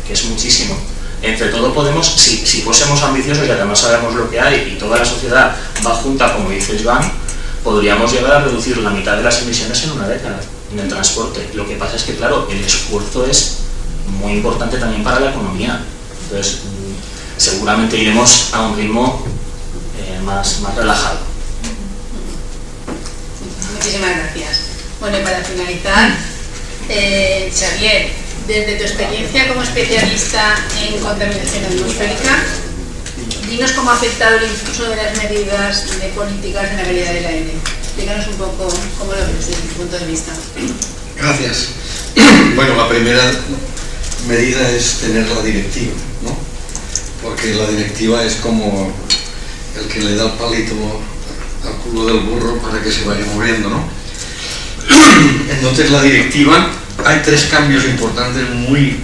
que es muchísimo. Entre todo podemos, si fuésemos ambiciosos y además sabemos lo que hay y toda la sociedad va junta, como dice Joan, podríamos llegar a reducir la mitad de las emisiones en una década en el transporte. Lo que pasa es que, claro, el esfuerzo es muy importante también para la economía. Entonces, seguramente iremos a un ritmo más relajado.
Muchísimas gracias. Bueno, y para finalizar, Xavier, desde tu experiencia como especialista en contaminación atmosférica, dinos cómo ha afectado el impulso de las medidas de políticas de la calidad del aire. Explícanos un poco cómo lo ves desde tu punto de vista.
Gracias. Bueno, la primera medida es tener la directiva, ¿no? Porque la directiva es como el que le da el palito al culo del burro para que se vaya moviendo, ¿no? Entonces la directiva, hay 3 cambios importantes, muy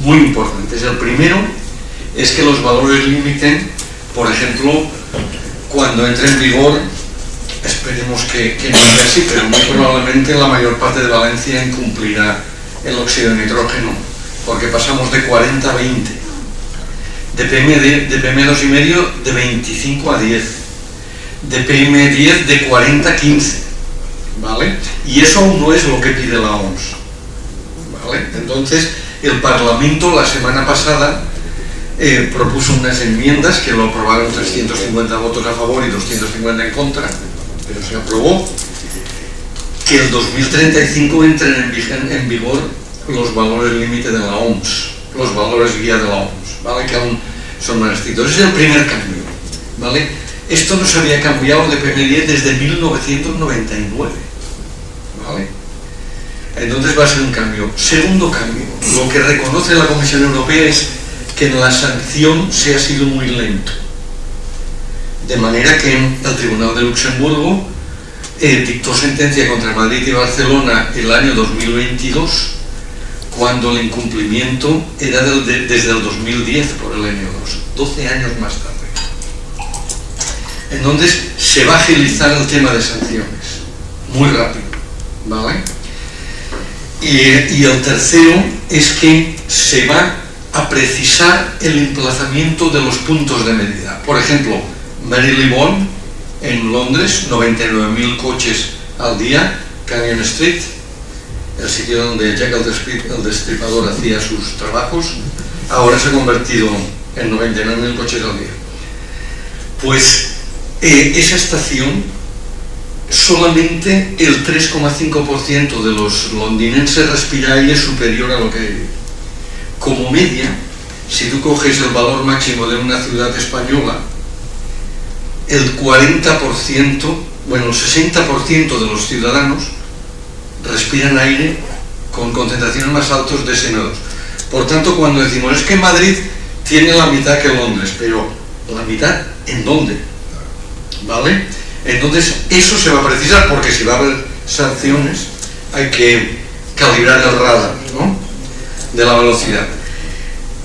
importantes. El primero es que los valores límite, por ejemplo, cuando entre en vigor, esperemos que no sea así, pero muy probablemente la mayor parte de Valencia incumplirá el óxido de nitrógeno, porque pasamos de 40 a 20. De PM2,5 de 25 a 10, de PM10 de 40 a 15, ¿vale? Y eso aún no es lo que pide la OMS, ¿vale? Entonces, el Parlamento la semana pasada propuso unas enmiendas que lo aprobaron 350 votos a favor y 250 en contra, pero se aprobó que el 2035 entren en vigor los valores límite de la OMS, los valores guía de la OMS, ¿vale? Que aún son más estrictos. Ese es el primer cambio, ¿vale? Esto no se había cambiado de PM10 desde 1999, ¿vale? Entonces va a ser un cambio. Segundo cambio, lo que reconoce la Comisión Europea es que en la sanción se ha sido muy lento, de manera que el Tribunal de Luxemburgo dictó sentencia contra Madrid y Barcelona el año 2022 cuando el incumplimiento era desde el 2010 por el N2, 12 años más tarde. Entonces se va a agilizar el tema de sanciones, muy rápido, ¿vale? Y el tercero es que se va a precisar el emplazamiento de los puntos de medida. Por ejemplo, Marylebone, en Londres, 99.000 coches al día, Canyon Street, el sitio donde Jack el Destripador hacía sus trabajos, ahora se ha convertido en 99.000 coches al día. Pues esa estación, solamente el 3,5% de los londinenses respira aire superior a lo que hay. Como media, si tú coges el valor máximo de una ciudad española, el 40%, bueno, el 60% de los ciudadanos respiran aire con concentraciones más altas de SN2. Por tanto, cuando decimos, es que Madrid tiene la mitad que Londres, pero ¿la mitad en dónde? ¿Vale? Entonces, eso se va a precisar, porque si va a haber sanciones, hay que calibrar el radar, ¿no?, de la velocidad.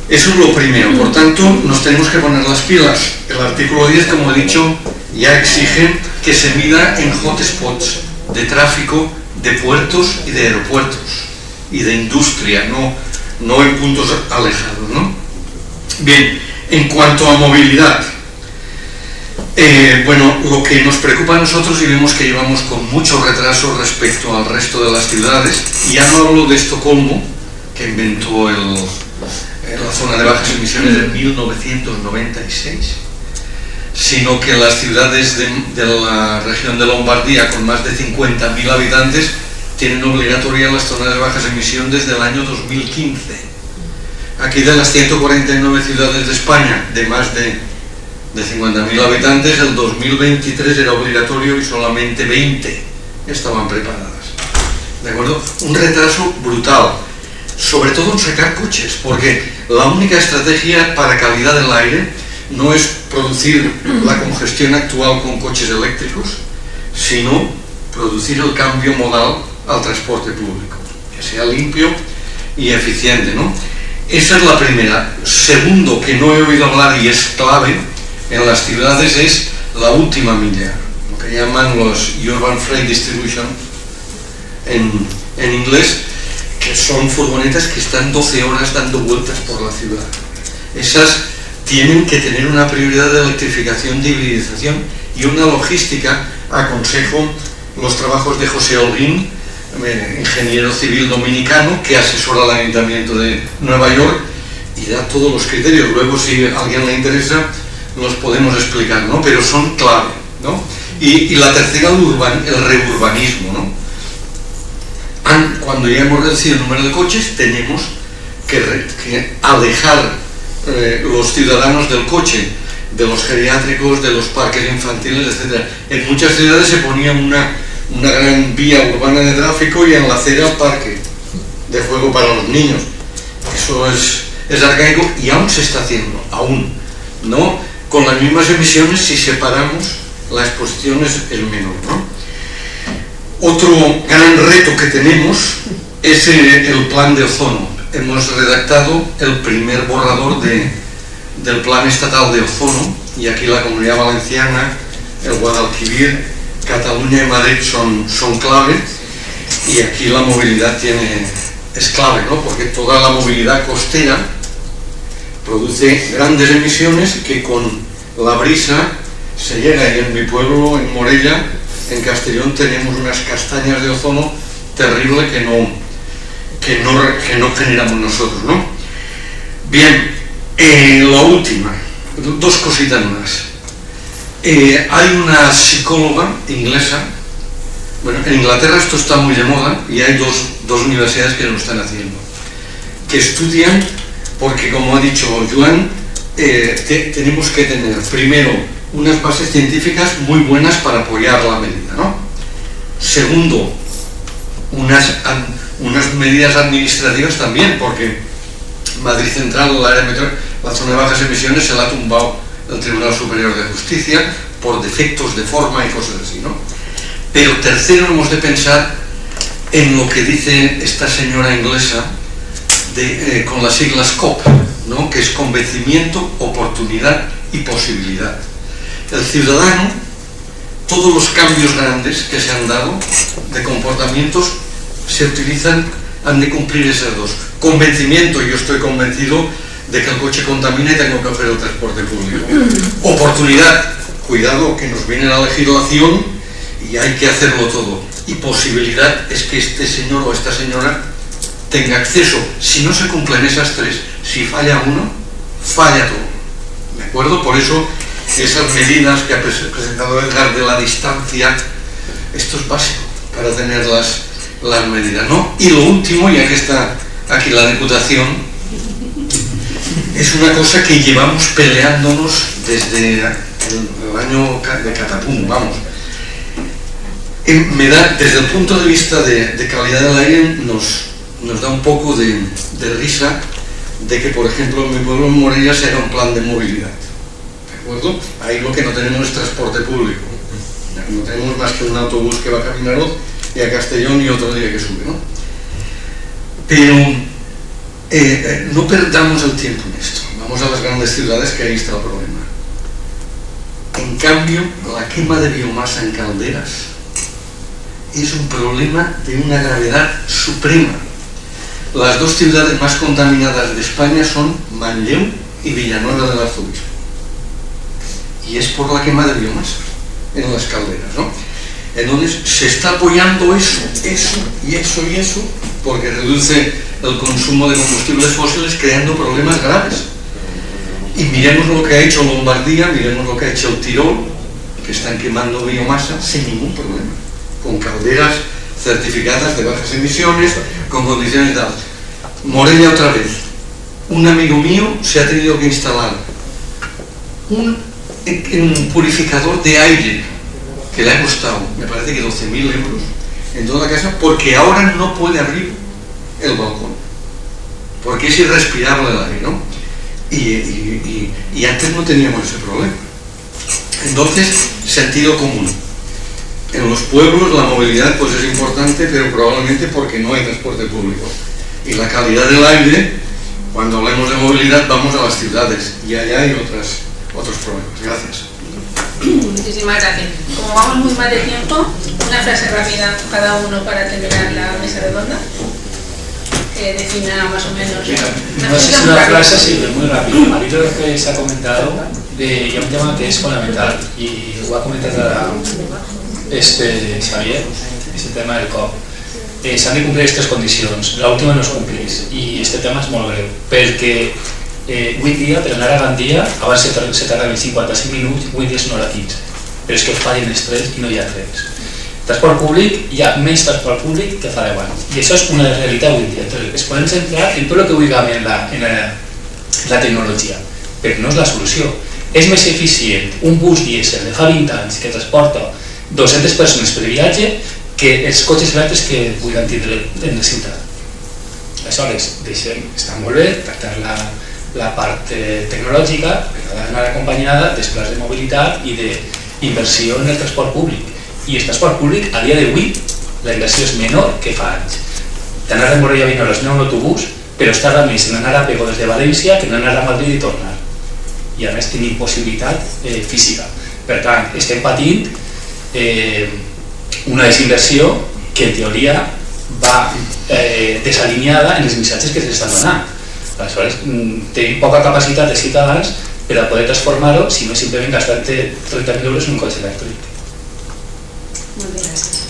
Eso es lo primero. Por tanto, nos tenemos que poner las pilas. El artículo 10, como he dicho, ya exige que se mida en hotspots de tráfico de puertos y de aeropuertos y de industria, no en puntos alejados, ¿no? Bien, en cuanto a movilidad, bueno, lo que nos preocupa a nosotros, y vemos que llevamos con mucho retraso respecto al resto de las ciudades, y ya no hablo de Estocolmo, que inventó la zona de bajas emisiones en 1996, sino que las ciudades de la región de Lombardía, con más de 50.000 habitantes, tienen obligatoria las zonas de bajas emisión desde el año 2015. Aquí, de las 149 ciudades de España de más de 50.000 habitantes, el 2023 era obligatorio y solamente 20 estaban preparadas. ¿De acuerdo? Un retraso brutal, sobre todo en sacar coches, porque la única estrategia para calidad del aire no es producir la congestión actual con coches eléctricos, sino producir el cambio modal al transporte público, que sea limpio y eficiente, ¿no? Esa es la primera. Segundo, que no he oído hablar y es clave en las ciudades, es la última milla, lo que llaman los Urban Freight Distribution en inglés, que son furgonetas que están 12 horas dando vueltas por la ciudad. Esas tienen que tener una prioridad de electrificación, de hibridización y una logística. Aconsejo los trabajos de José Holguín, ingeniero civil dominicano, que asesora al Ayuntamiento de Nueva York y da todos los criterios. Luego, si a alguien le interesa, los podemos explicar, ¿no? Pero son clave, ¿no? Y la tercera, el reurbanismo, ¿no? Cuando ya hemos reducido el número de coches, tenemos que alejar los ciudadanos del coche, de los geriátricos, de los parques infantiles, etc. En muchas ciudades se ponía una gran vía urbana de tráfico y en la acera parque de juego para los niños. Eso es arcaico y aún se está haciendo, aún, ¿no? Con las mismas emisiones, si separamos la exposición es menor, ¿no? Otro gran reto que tenemos es el plan de ozono. Hemos redactado el primer borrador del plan estatal de ozono, y aquí la Comunidad Valenciana, el Guadalquivir, Cataluña y Madrid son clave, y aquí la movilidad es clave, ¿no? Porque toda la movilidad costera produce grandes emisiones que con la brisa se llega, y en mi pueblo, en Morella, en Castellón, tenemos unas castañas de ozono terrible que no generamos nosotros, ¿no? Bien, la última, dos cositas más. Hay una psicóloga inglesa, bueno, en Inglaterra esto está muy de moda, y hay dos universidades que lo están haciendo, que estudian, porque como ha dicho Joan, tenemos que tener primero unas bases científicas muy buenas para apoyar la medida, ¿no? Segundo, unas medidas administrativas también, porque Madrid Central, el área metro, la zona de bajas emisiones, se la ha tumbado el Tribunal Superior de Justicia por defectos de forma y cosas así, ¿no? Pero tercero, hemos de pensar en lo que dice esta señora inglesa, con las siglas COP, ¿no? Que es convencimiento, oportunidad y posibilidad. El ciudadano, todos los cambios grandes que se han dado de comportamientos se utilizan, han de cumplir esas dos. Convencimiento, yo estoy convencido de que el coche contamina y tengo que hacer el transporte público. Oportunidad, cuidado que nos viene la legislación y hay que hacerlo todo. Y posibilidad es que este señor o esta señora tenga acceso. Si no se cumplen esas tres, si falla uno, falla todo. ¿De acuerdo? Por eso esas medidas que ha presentado Edgar de la distancia, esto es básico para tener las medidas, ¿no? Y lo último, ya que está aquí la Diputación, es una cosa que llevamos peleándonos desde el año de Catapum, vamos. Me da, desde el punto de vista de calidad del aire, nos da un poco de risa de que, por ejemplo, en mi pueblo, en Morella, se haga un plan de movilidad. ¿De acuerdo? Ahí lo que no tenemos es transporte público. No tenemos más que un autobús que va a Caminaroz y a Castellón y otro día que sube, ¿no? Pero no perdamos el tiempo en esto. Vamos a las grandes ciudades, que ahí está el problema. En cambio, la quema de biomasa en calderas es un problema de una gravedad suprema. Las dos ciudades más contaminadas de España son Manlleu y Villanueva del Arzobispo. Y es por la quema de biomasa en las calderas, ¿no? Entonces se está apoyando eso, porque reduce el consumo de combustibles fósiles, creando problemas graves. Y miremos lo que ha hecho Lombardía, miremos lo que ha hecho el Tirol, que están quemando biomasa sin ningún problema, con calderas certificadas de bajas emisiones, con condiciones de alta. Morella otra vez. Un amigo mío se ha tenido que instalar un purificador de aire que le ha costado, me parece que 12.000 euros en toda la casa, porque ahora no puede abrir el balcón, porque es irrespirable el aire, ¿no? Y antes no teníamos ese problema. Entonces, sentido común. En los pueblos la movilidad pues es importante, pero probablemente porque no hay transporte público. Y la calidad del aire, cuando hablemos de movilidad, vamos a las ciudades, y allá hay otros problemas. Gracias.
Muchísimas gracias. Como vamos muy mal de tiempo, una frase rápida cada uno para terminar la mesa redonda, que defina más o menos.
No sé si una frase, sí, pero muy rápido. A mí lo que se ha comentado de un tema que es fundamental, y lo voy a comentar a Xavier, és el tema del COP. S'han de complir aquestes condicions, l'última no es complís, i aquest tema és molt greu, perquè avui dia, per anar a Gandia, abans se tardaven 55 minuts, avui dia és una hora 15, però és que fallen els trens i no hi ha trens. Transport públic, hi ha més transport públic que fa 10 anys, i això és una realitat avui dia. Entonces, es podem centrar en tot el que vulguem en la tecnologia, però no és la solució. És més eficient un bus dièsel de fa 20 anys que transporta 200 persones per viatge que els cotxes elèctrics que puguin tindre en la ciutat. Aleshores, deixem, està molt bé tractar la part tecnològica, però ha d'anar acompanyada dels plans de mobilitat i d'inversió en el transport públic. I el transport públic, a dia d'avui, la inversió és menor que fa anys. D'anar de Morella a Vinyoles no en autobús, però es tarda més en anar a Pego des de València que en anar a Madrid i tornar. I a més tenim possibilitat física. Per tant, estem patint una desinversió que en teoria va desalineada en els missatges que s'estan donant. Aleshores, tenim poca capacitat de ciutadans per a poder transformar-ho, si no simplement gastant 30.000 euros en un cotxe elèctric.
Moltes gràcies.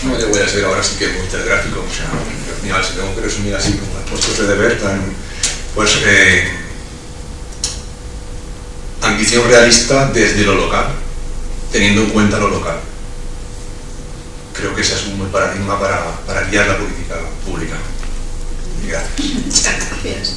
No te voy a ser ahora sí que muy telegráfico, o sea, al final si tengo que resumir así como las puestos de deber, pues ambición realista desde lo local, teniendo en cuenta lo local. Creo que ese es un buen paradigma para guiar la política pública. Y gracias.
Gracias.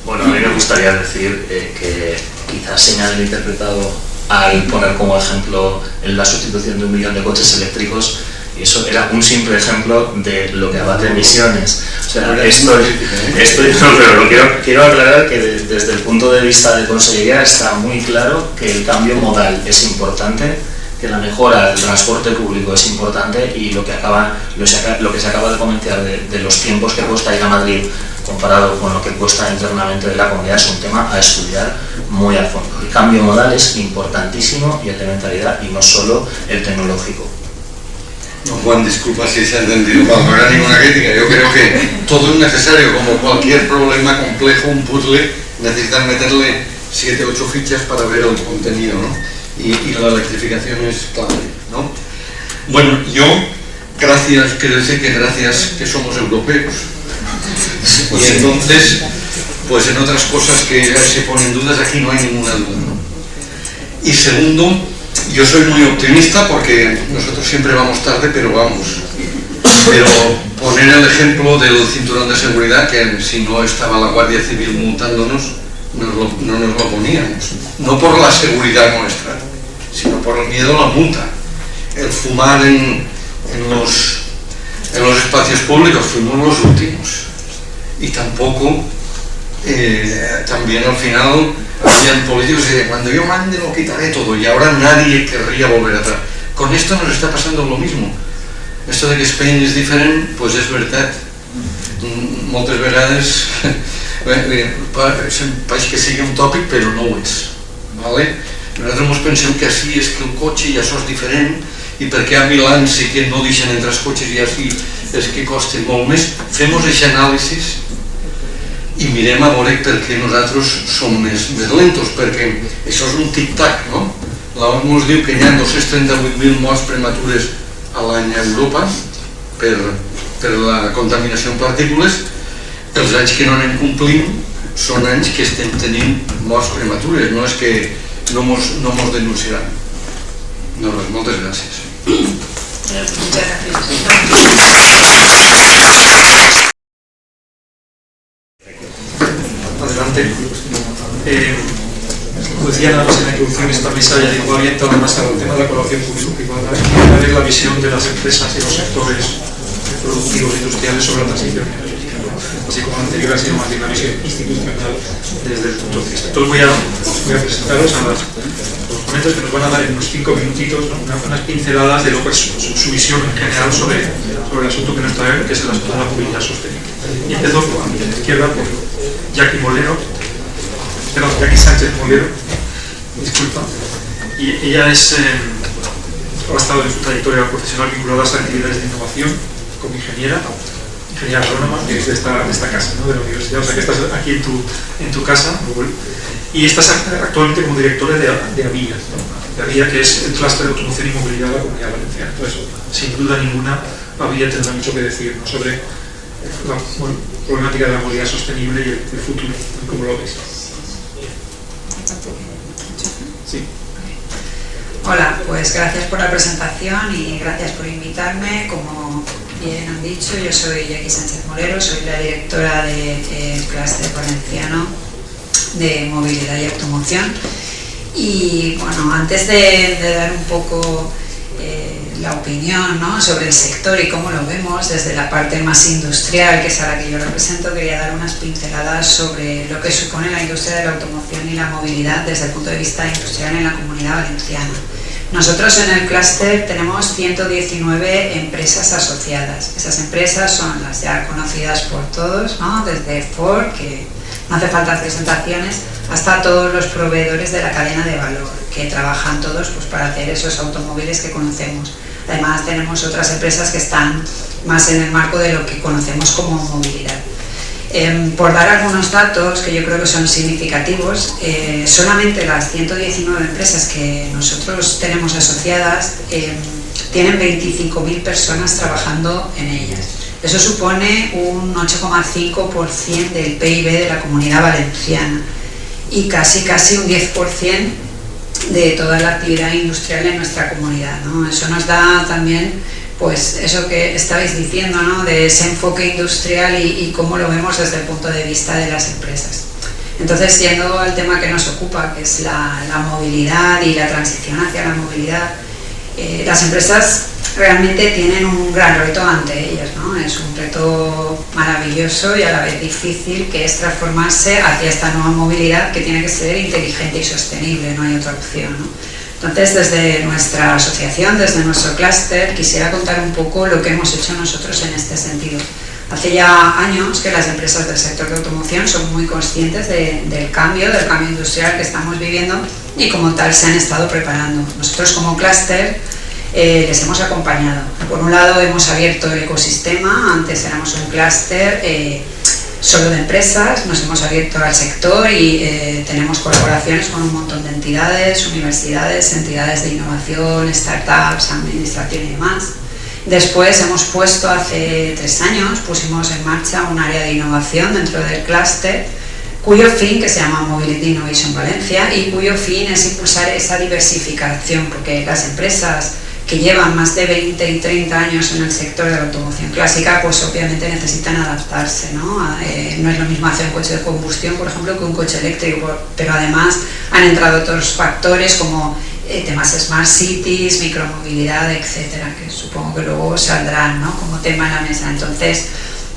Bueno, a mí me gustaría decir que quizás se han interpretado al poner como ejemplo la sustitución de 1 millón de coches eléctricos, y eso era un simple ejemplo de lo que abate emisiones. O sea, pero quiero aclarar que desde el punto de vista de Consellería está muy claro que el cambio modal es importante, que la mejora del transporte público es importante, y lo que se acaba de comentar de los tiempos que cuesta ir a Madrid comparado con lo que cuesta internamente de la comunidad, es un tema a estudiar muy a fondo. El cambio modal es importantísimo y el de mentalidad, y no solo el tecnológico.
No, Juan, disculpa si se ha entendido mal, no era ninguna crítica. Yo creo que todo es necesario, como cualquier problema complejo, un puzzle, necesitan meterle 7 o 8 fichas para ver el contenido, ¿no? Y la electrificación es clave, ¿no? Bueno, yo, gracias, quiero decir que gracias que somos europeos. Y entonces, pues en otras cosas que se ponen dudas, aquí no hay ninguna duda, ¿no? Y segundo, yo soy muy optimista porque nosotros siempre vamos tarde, pero vamos. Pero poner el ejemplo del cinturón de seguridad, que si no estaba la Guardia Civil multándonos, no nos lo poníamos. No por la seguridad nuestra, sino por el miedo a la multa. El fumar en los espacios públicos, fuimos los últimos. Y tampoco, también al final, habían políticos que decían, cuando yo mande lo quitaré todo, y ahora nadie querría volver atrás. Con esto nos está pasando lo mismo. Esto de que Spain is different, pues és veritat. Moltes vegades pareix que sigui un tòpic, però no ho és. ¿Vale? Nosaltres ens pensem que així és que el cotxe i això és diferent, i perquè a Milà sí que no deixen entre els cotxes i així és que costa molt més. Fem aquesta anàlisi i mirem a veure per què nosaltres som més lentos, perquè això és un tic-tac, no? L'ONU ens diu que hi ha 238.000 morts prematures a l'any a Europa per la contaminació en partícules. Els anys que no anem complint són anys que estem tenint morts prematures, no és que no mos denunciaran. No, moltes gràcies.
Adelante. Como decía nada más en la introducción, esta mesa ya llegó orientada más al tema de la colaboración público-privada y ver la visión de las empresas y los sectores productivos industriales sobre la transición energética, ¿no? Así como la anterior ha sido más bien la visión institucional desde el punto de vista. Entonces voy a presentaros a los ponentes que nos van a dar en unos 5 minutitos, ¿no? unas pinceladas de lo que es su visión en general sobre el asunto que nos trae, que es el asunto de la movilidad sostenible. Y empiezo a mi izquierda por Jackie Sánchez Molero, disculpa, y ella ha estado en su trayectoria profesional vinculada a las actividades de innovación como ingeniera agrónoma, que es de esta casa, ¿no? De la universidad, o sea que estás aquí en tu casa, y estás actualmente como directora de AVIA, ¿no? De AVIA, que es el clúster de automoción y movilidad de la Comunidad Valenciana. Entonces, sin duda ninguna, AVIA tendrá mucho que decir, ¿no? Sobre la problemática de la movilidad sostenible y el futuro, ¿cómo lo ves? Sí.
Hola, pues gracias por la presentación y gracias por invitarme. Como bien han dicho, yo soy Jackie Sánchez Molero, soy la directora del clúster valenciano de movilidad y automoción. Y bueno, antes de dar un poco la opinión, ¿no?, sobre el sector y cómo lo vemos desde la parte más industrial, que es a la que yo represento, quería dar unas pinceladas sobre lo que supone la industria de la automoción y la movilidad desde el punto de vista industrial en la Comunidad Valenciana. Nosotros en el clúster tenemos 119 empresas asociadas. Esas empresas son las ya conocidas por todos, ¿no?, desde Ford, que no hace falta presentaciones, hasta todos los proveedores de la cadena de valor, que trabajan todos pues para hacer esos automóviles que conocemos. Además tenemos otras empresas que están más en el marco de lo que conocemos como movilidad. Por dar algunos datos que yo creo que son significativos, solamente las 119 empresas que nosotros tenemos asociadas tienen 25.000 personas trabajando en ellas. Eso supone un 8,5% del PIB de la Comunidad Valenciana y casi un 10% de toda la actividad industrial en nuestra comunidad, ¿no? Eso nos da también, pues, eso que estabais diciendo, ¿no?, de ese enfoque industrial y cómo lo vemos desde el punto de vista de las empresas. Entonces, yendo al tema que nos ocupa, que es la movilidad y la transición hacia la movilidad, las empresas realmente tienen un gran reto ante ellas, ¿no? Es un reto maravilloso y a la vez difícil, que es transformarse hacia esta nueva movilidad que tiene que ser inteligente y sostenible, no hay otra opción, ¿no? Entonces, desde nuestra asociación, desde nuestro clúster, quisiera contar un poco lo que hemos hecho nosotros en este sentido. Hace ya años que las empresas del sector de automoción son muy conscientes del cambio industrial que estamos viviendo y como tal se han estado preparando. Nosotros como clúster les hemos acompañado. Por un lado hemos abierto el ecosistema, antes éramos un clúster solo de empresas, nos hemos abierto al sector y tenemos colaboraciones con un montón de entidades, universidades, entidades de innovación, startups, administración y demás. Después hemos puesto, hace 3 años, pusimos en marcha un área de innovación dentro del clúster, cuyo fin, que se llama Mobility Innovation Valencia, y cuyo fin es impulsar esa diversificación, porque las empresas que llevan más de 20 y 30 años en el sector de la automoción clásica, pues obviamente necesitan adaptarse, ¿no? No es lo mismo hacer un coche de combustión, por ejemplo, que un coche eléctrico, pero además han entrado otros factores como temas Smart Cities, micromovilidad, etcétera, que supongo que luego saldrán, ¿no?, como tema en la mesa. Entonces,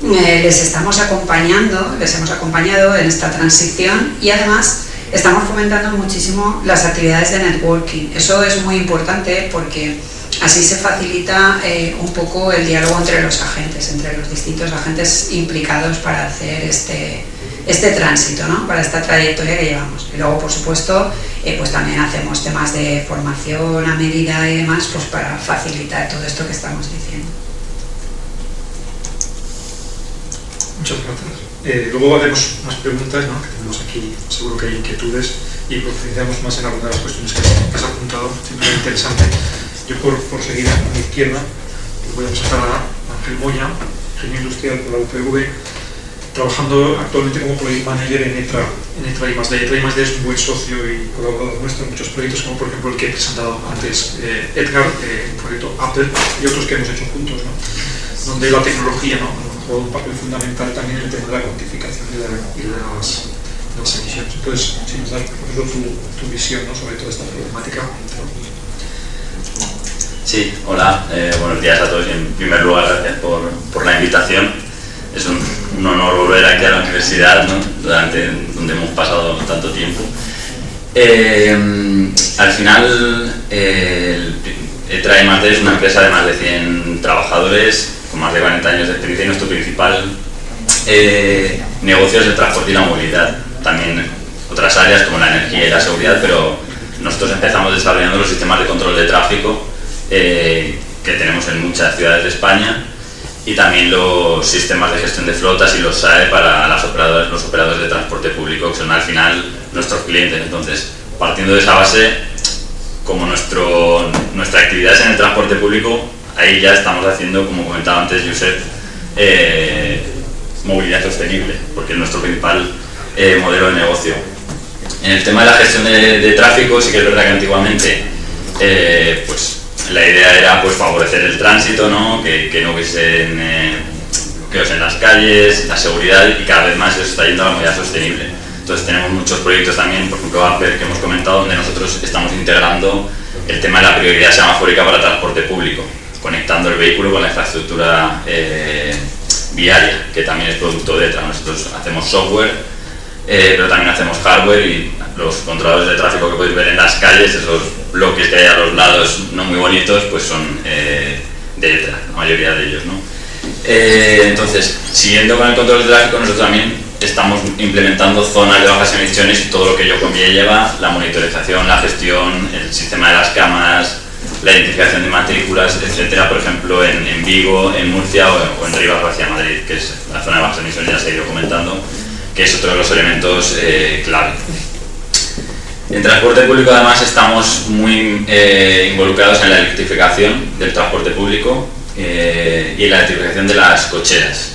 les estamos acompañando, les hemos acompañado en esta transición y además estamos fomentando muchísimo las actividades de networking. Eso es muy importante porque así se facilita un poco el diálogo entre los agentes, entre los distintos agentes implicados para hacer este tránsito, ¿no?, para esta trayectoria que llevamos. Y luego, por supuesto, pues también hacemos temas de formación a medida y demás, pues para facilitar todo esto que estamos diciendo.
Muchas gracias. Luego haremos unas preguntas, ¿no?, que tenemos aquí, seguro que hay inquietudes y profundizamos más en algunas de las cuestiones que has apuntado, siempre interesante. Yo por seguir a mi izquierda voy a presentar a Ángel Moya, ingeniero industrial por la UPV, trabajando actualmente como Project Manager en ETRA I+D. ETRA I+D es un buen socio y colaborador nuestro en muchos proyectos, como por ejemplo el que he presentado antes, Edgar, un proyecto Apple, y otros que hemos hecho juntos, ¿no?, donde la tecnología, ¿no?, juega un papel fundamental también en el tema de la cuantificación y de las emisiones. Entonces, si nos das, por ejemplo, tu visión, ¿no?, sobre toda esta problemática.
Sí, hola, buenos días a todos y en primer lugar gracias por la invitación. Es un honor volver aquí a la universidad, ¿no?, donde hemos pasado tanto tiempo. Al final, ETRA I+D es una empresa de más de 100 trabajadores con más de 40 años de experiencia y nuestro principal negocio es el transporte y la movilidad. También otras áreas como la energía y la seguridad, pero nosotros empezamos desarrollando los sistemas de control de tráfico que tenemos en muchas ciudades de España, y también los sistemas de gestión de flotas y los SAE para los operadores de transporte público, que son al final nuestros clientes. Entonces, partiendo de esa base, como nuestra actividad es en el transporte público, ahí ya estamos haciendo, como comentaba antes Josep, movilidad sostenible, porque es nuestro principal modelo de negocio. En el tema de la gestión de tráfico, sí que es verdad que antiguamente pues la idea era pues favorecer el tránsito, ¿no?, que no hubiesen bloqueos en las calles, la seguridad, y cada vez más eso está yendo a la movilidad sostenible. Entonces tenemos muchos proyectos también, por ejemplo Apple, que hemos comentado, donde nosotros estamos integrando el tema de la prioridad semafórica para transporte público, conectando el vehículo con la infraestructura viaria, que también es producto de ETRA. Nosotros hacemos software, pero también hacemos hardware, y los controladores de tráfico que podéis ver en las calles, esos bloques que hay a los lados no muy bonitos, pues son de ETRA, la mayoría de ellos, ¿no? Entonces, siguiendo con el control de tráfico, nosotros también estamos implementando zonas de bajas emisiones y todo lo que ello conlleva, la monitorización, la gestión, el sistema de las cámaras, la identificación de matrículas, etcétera, por ejemplo en Vigo, en Murcia o en Rivas hacia Madrid, que es la zona de bajas emisiones, ya se ha ido comentando, que es otro de los elementos clave. En transporte público además estamos muy involucrados en la electrificación del transporte público y en la electrificación de las cocheras.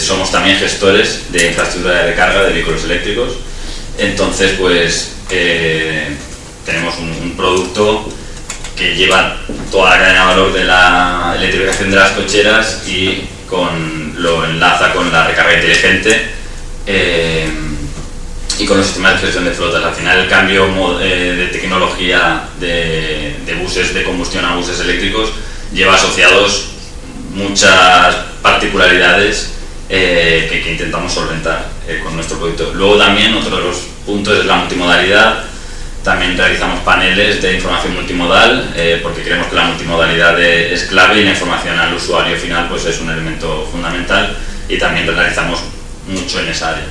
Somos también gestores de infraestructura de recarga de vehículos eléctricos, entonces pues tenemos un producto que lleva toda la cadena de valor de la electrificación de las cocheras y lo enlaza con la recarga inteligente y con los sistemas de gestión de flotas. Al final el cambio de tecnología de buses de combustión a buses eléctricos lleva asociados muchas particularidades que intentamos solventar con nuestro producto. Luego también otro de los puntos es la multimodalidad. También realizamos paneles de información multimodal porque creemos que la multimodalidad es clave y la información al usuario final pues es un elemento fundamental. y también realizamos mucho en esa área.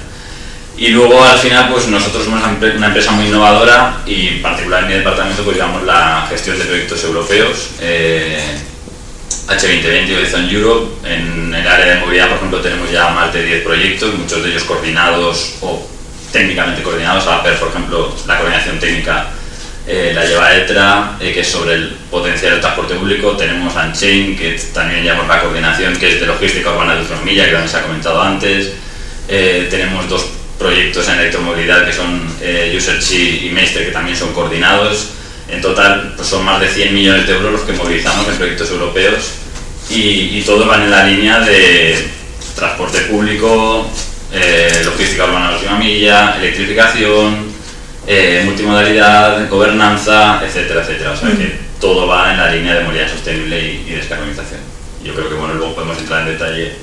Y luego al final pues nosotros somos una empresa muy innovadora y en particular en mi departamento pues llevamos la gestión de proyectos europeos, H2020 y Horizon Europe. En el área de movilidad, por ejemplo, tenemos ya más de 10 proyectos, muchos de ellos coordinados o técnicamente coordinados. APER, por ejemplo, la coordinación técnica la lleva ETRA, que es sobre el potencial del transporte público. Tenemos Unchain, que también llevamos la coordinación, que es de logística urbana de ultramilla, que también se ha comentado antes. Tenemos 2 proyectos en electromovilidad que son Userchi y Meister, que también son coordinados. En total pues son más de 100 millones de euros los que movilizamos en proyectos europeos y todos van en la línea de transporte público, logística urbana de última milla, electrificación, multimodalidad, gobernanza, etcétera, etcétera. O sea que todo va en la línea de movilidad sostenible y descarbonización. Yo creo que bueno, luego podemos entrar en detalle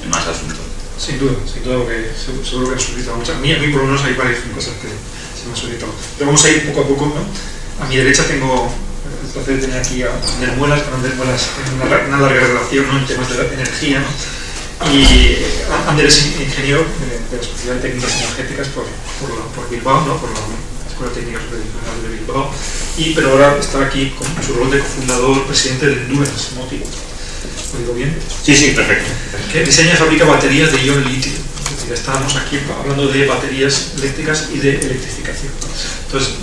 en más asuntos.
Sin duda, porque seguro que han solicitado muchas. A mí por lo menos hay varias cosas que se me han solicitado. Pero vamos a ir poco a poco, ¿no? A mi derecha tengo el placer de tener aquí a Ander Muelas, con Ander Muelas en una larga relación, ¿no?, en temas de energía, ¿no? Y Ander es ingeniero de la especialidad de técnicas energéticas por Bilbao, ¿no?, por la Escuela Técnica Superior de Bilbao, pero ahora está aquí con su rol de cofundador, presidente de Endurance Motive. ¿Lo digo bien?
Sí, perfecto.
Que diseña y fabrica baterías de ion litio. Es decir, estábamos aquí hablando de baterías eléctricas y de electrificación. Entonces,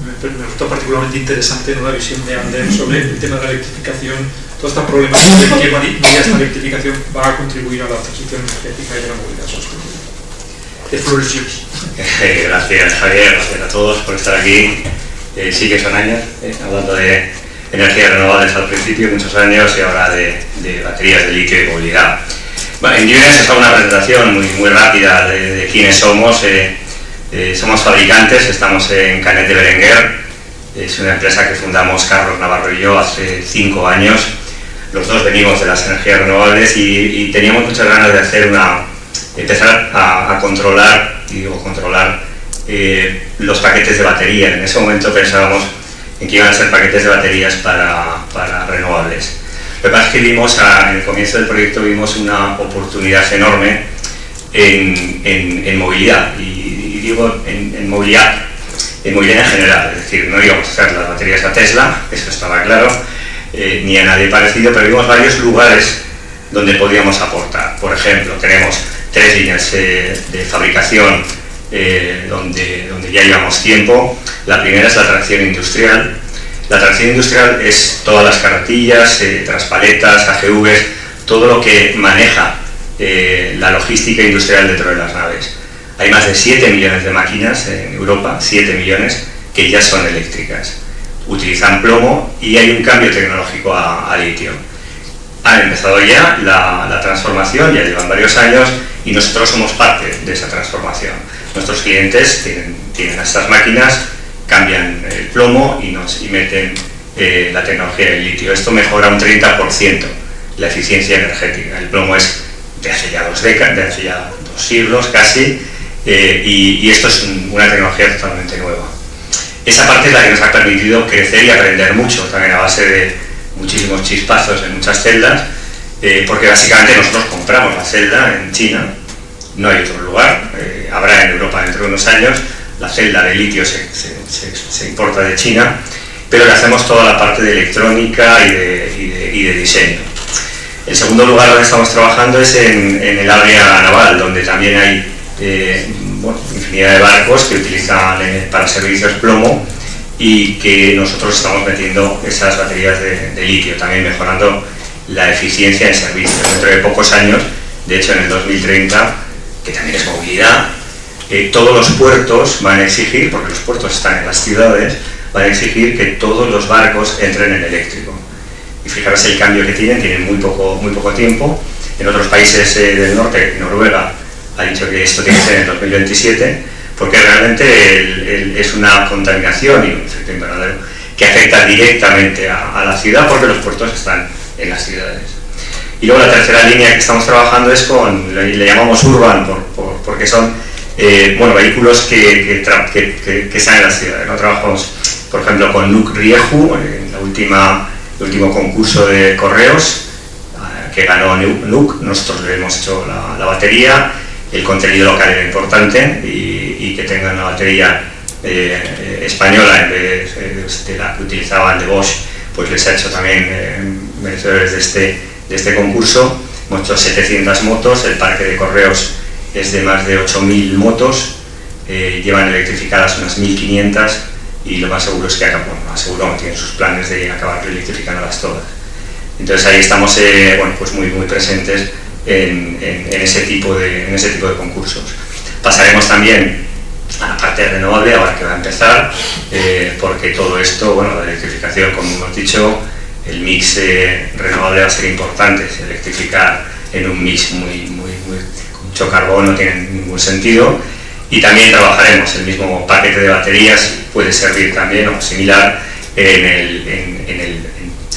me resulta particularmente interesante, ¿no?, la visión de Ander sobre el tema de la electrificación, toda esta problemática de qué manera esta electrificación va a contribuir a la transición energética y de la movilidad sostenible. The floor is yours.
Gracias, Javier, gracias a todos por estar aquí. Sí que son años, hablando de energías renovables al principio, muchos años, y ahora de baterías de litio y movilidad. Bueno, en Endurance es una presentación muy rápida de quiénes somos. Somos fabricantes, estamos en Canet de Berenguer. Es una empresa que fundamos Carlos Navarro y yo hace 5 años. Los dos venimos de las energías renovables y teníamos muchas ganas de empezar a controlar los paquetes de batería. En ese momento pensábamos en que iban a ser paquetes de baterías para renovables. Lo que pasa es que en el comienzo del proyecto vimos una oportunidad enorme en movilidad, y digo en movilidad en general. Es decir, no íbamos a hacer las baterías a Tesla, eso estaba claro, ni a nadie parecido, pero vimos varios lugares donde podíamos aportar. Por ejemplo, tenemos 3 líneas de fabricación donde ya llevamos tiempo. La primera es la tracción industrial. La tracción industrial es todas las carretillas, traspaletas, AGVs, todo lo que maneja la logística industrial dentro de las naves. Hay más de 7 millones de máquinas en Europa, 7 millones, que ya son eléctricas. Utilizan plomo y hay un cambio tecnológico a litio. Han empezado ya la transformación, ya llevan varios años, y nosotros somos parte de esa transformación. Nuestros clientes tienen estas máquinas, cambian el plomo y meten la tecnología del litio. Esto mejora un 30% la eficiencia energética. El plomo es de hace ya 2 décadas, de hace ya 2 siglos casi, y esto es una tecnología totalmente nueva. Esa parte es la que nos ha permitido crecer y aprender mucho, también a base de muchísimos chispazos en muchas celdas, porque básicamente nosotros compramos la celda en China, no hay otro lugar, habrá en Europa dentro de unos años. La celda de litio se importa de China, pero le hacemos toda la parte de electrónica y de diseño. El segundo lugar donde estamos trabajando es en el área naval, donde también hay infinidad de barcos que utilizan para servicios plomo, y que nosotros estamos metiendo esas baterías de litio, también mejorando la eficiencia en servicio. Dentro de pocos años, de hecho en el 2030, que también es movilidad, todos los puertos van a exigir, porque los puertos están en las ciudades, van a exigir que todos los barcos entren en eléctrico. Y fijaros el cambio que tienen muy poco tiempo. En otros países del norte, Noruega ha dicho que esto tiene que ser en el 2027, porque realmente es una contaminación y un efecto invernadero que afecta directamente a la ciudad, porque los puertos están en las ciudades. Y luego la tercera línea que estamos trabajando es le llamamos urban, porque son vehículos que están en las ciudades, ¿no? Trabajamos, por ejemplo, con Nuc Rieju, en el último concurso de correos, que ganó Nuuk. Nosotros le hemos hecho la batería, el contenido local era importante y que tengan una batería española en vez de la que utilizaban de Bosch, pues les ha hecho también merecedores de este concurso. Hemos hecho 700 motos, el parque de correos es de más de 8.000 motos, llevan electrificadas unas 1.500 y lo más seguro es que tienen sus planes de acabar electrificándolas todas. Entonces ahí estamos pues muy presentes en ese tipo de concursos. Pasaremos también a la parte renovable, ahora que va a empezar, porque todo esto, la electrificación, como hemos dicho, el mix renovable va a ser importante. Si electrificar en un mix con mucho carbón no tiene ningún sentido. Y también trabajaremos el mismo paquete de baterías, puede servir también o similar en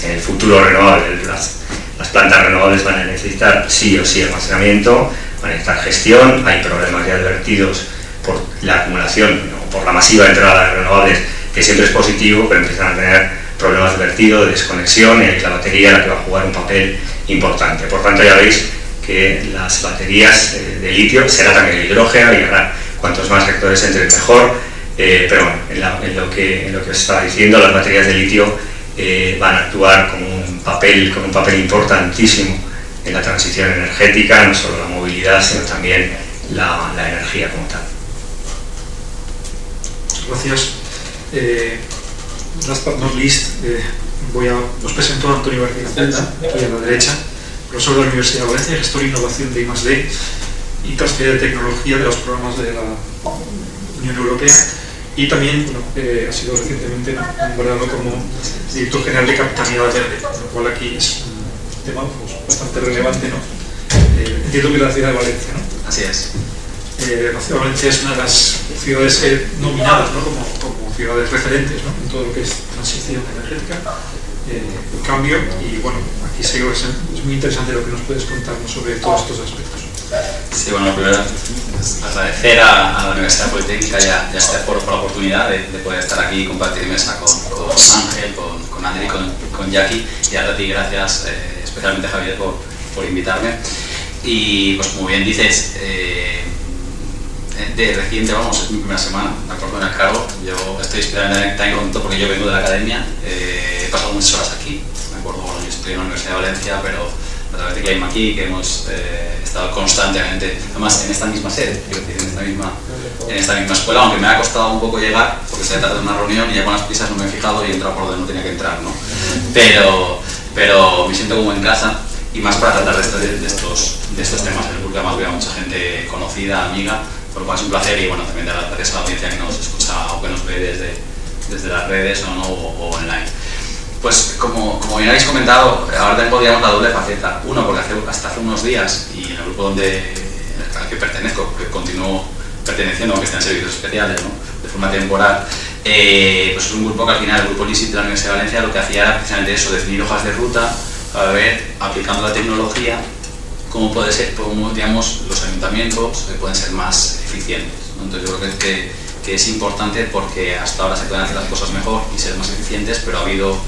el futuro renovable. Las plantas renovables van a necesitar sí o sí almacenamiento, van a necesitar gestión. Hay problemas ya advertidos por la acumulación o por la masiva entrada de renovables, que siempre es positivo, pero empiezan a tener problemas de vertido, de desconexión, y la batería la que va a jugar un papel importante. Por tanto, ya veis que las baterías de litio, será también el hidrógeno, y ahora cuantos más sectores entren mejor, pero en lo que os estaba diciendo, las baterías de litio van a actuar con un papel importantísimo en la transición energética, no solo la movilidad, sino también la energía como tal.
Gracias. Last but not least, os presento a Antonio García Celda, aquí a la derecha, profesor de la Universidad de Valencia, gestor de innovación de I+D y transfer de tecnología de los programas de la Unión Europea, y también ha sido recientemente nombrado como director general de Capitalidad Verde, lo cual aquí es un tema bastante relevante, ¿no? Entiendo que la ciudad de Valencia, ¿no?
Así es.
La ciudad de Valencia es una de las ciudades nominadas, ¿no? como ciudades referentes, ¿no? En todo lo que es transición energética, cambio, y aquí es muy interesante lo que nos puedes contarnos sobre todos estos aspectos.
Sí, primero agradecer a la Universidad Politécnica y a este foro por la oportunidad de poder estar aquí y compartir mesa con Ángel, con Ander y con Jackie, y a ti gracias, especialmente Javier, por invitarme. Y pues como bien dices, de reciente, es mi primera semana, me acuerdo en el cargo. Yo estoy especialmente tan contento porque yo vengo de la academia, he pasado muchas horas aquí, me acuerdo, yo estoy en la Universidad de Valencia, pero a través de Claim aquí, que hemos estado constantemente, además en esta misma sede, en esta misma escuela, aunque me ha costado un poco llegar, porque se ha tratado de una reunión y ya con las prisas no me he fijado y he entrado por donde no tenía que entrar, ¿no? Pero me siento como en casa, y más para tratar de estos temas, porque además veo a mucha gente conocida, amiga, por lo cual es un placer, y también dar las gracias a la audiencia que nos escucha o que nos ve desde las redes o online. Pues como bien habéis comentado, ahora tengo la doble faceta. Uno, porque hasta hace unos días, y en el grupo al que pertenezco, que continúo perteneciendo, aunque esté en servicios especiales, ¿no? De forma temporal, pues es un grupo que al final, el grupo LISIT de la Universidad de Valencia, lo que hacía era precisamente eso, definir hojas de ruta para ver, aplicando la tecnología, cómo digamos, los ayuntamientos pueden ser más eficientes, ¿no? Entonces yo creo que es importante, porque hasta ahora se pueden hacer las cosas mejor y ser más eficientes, pero ha habido,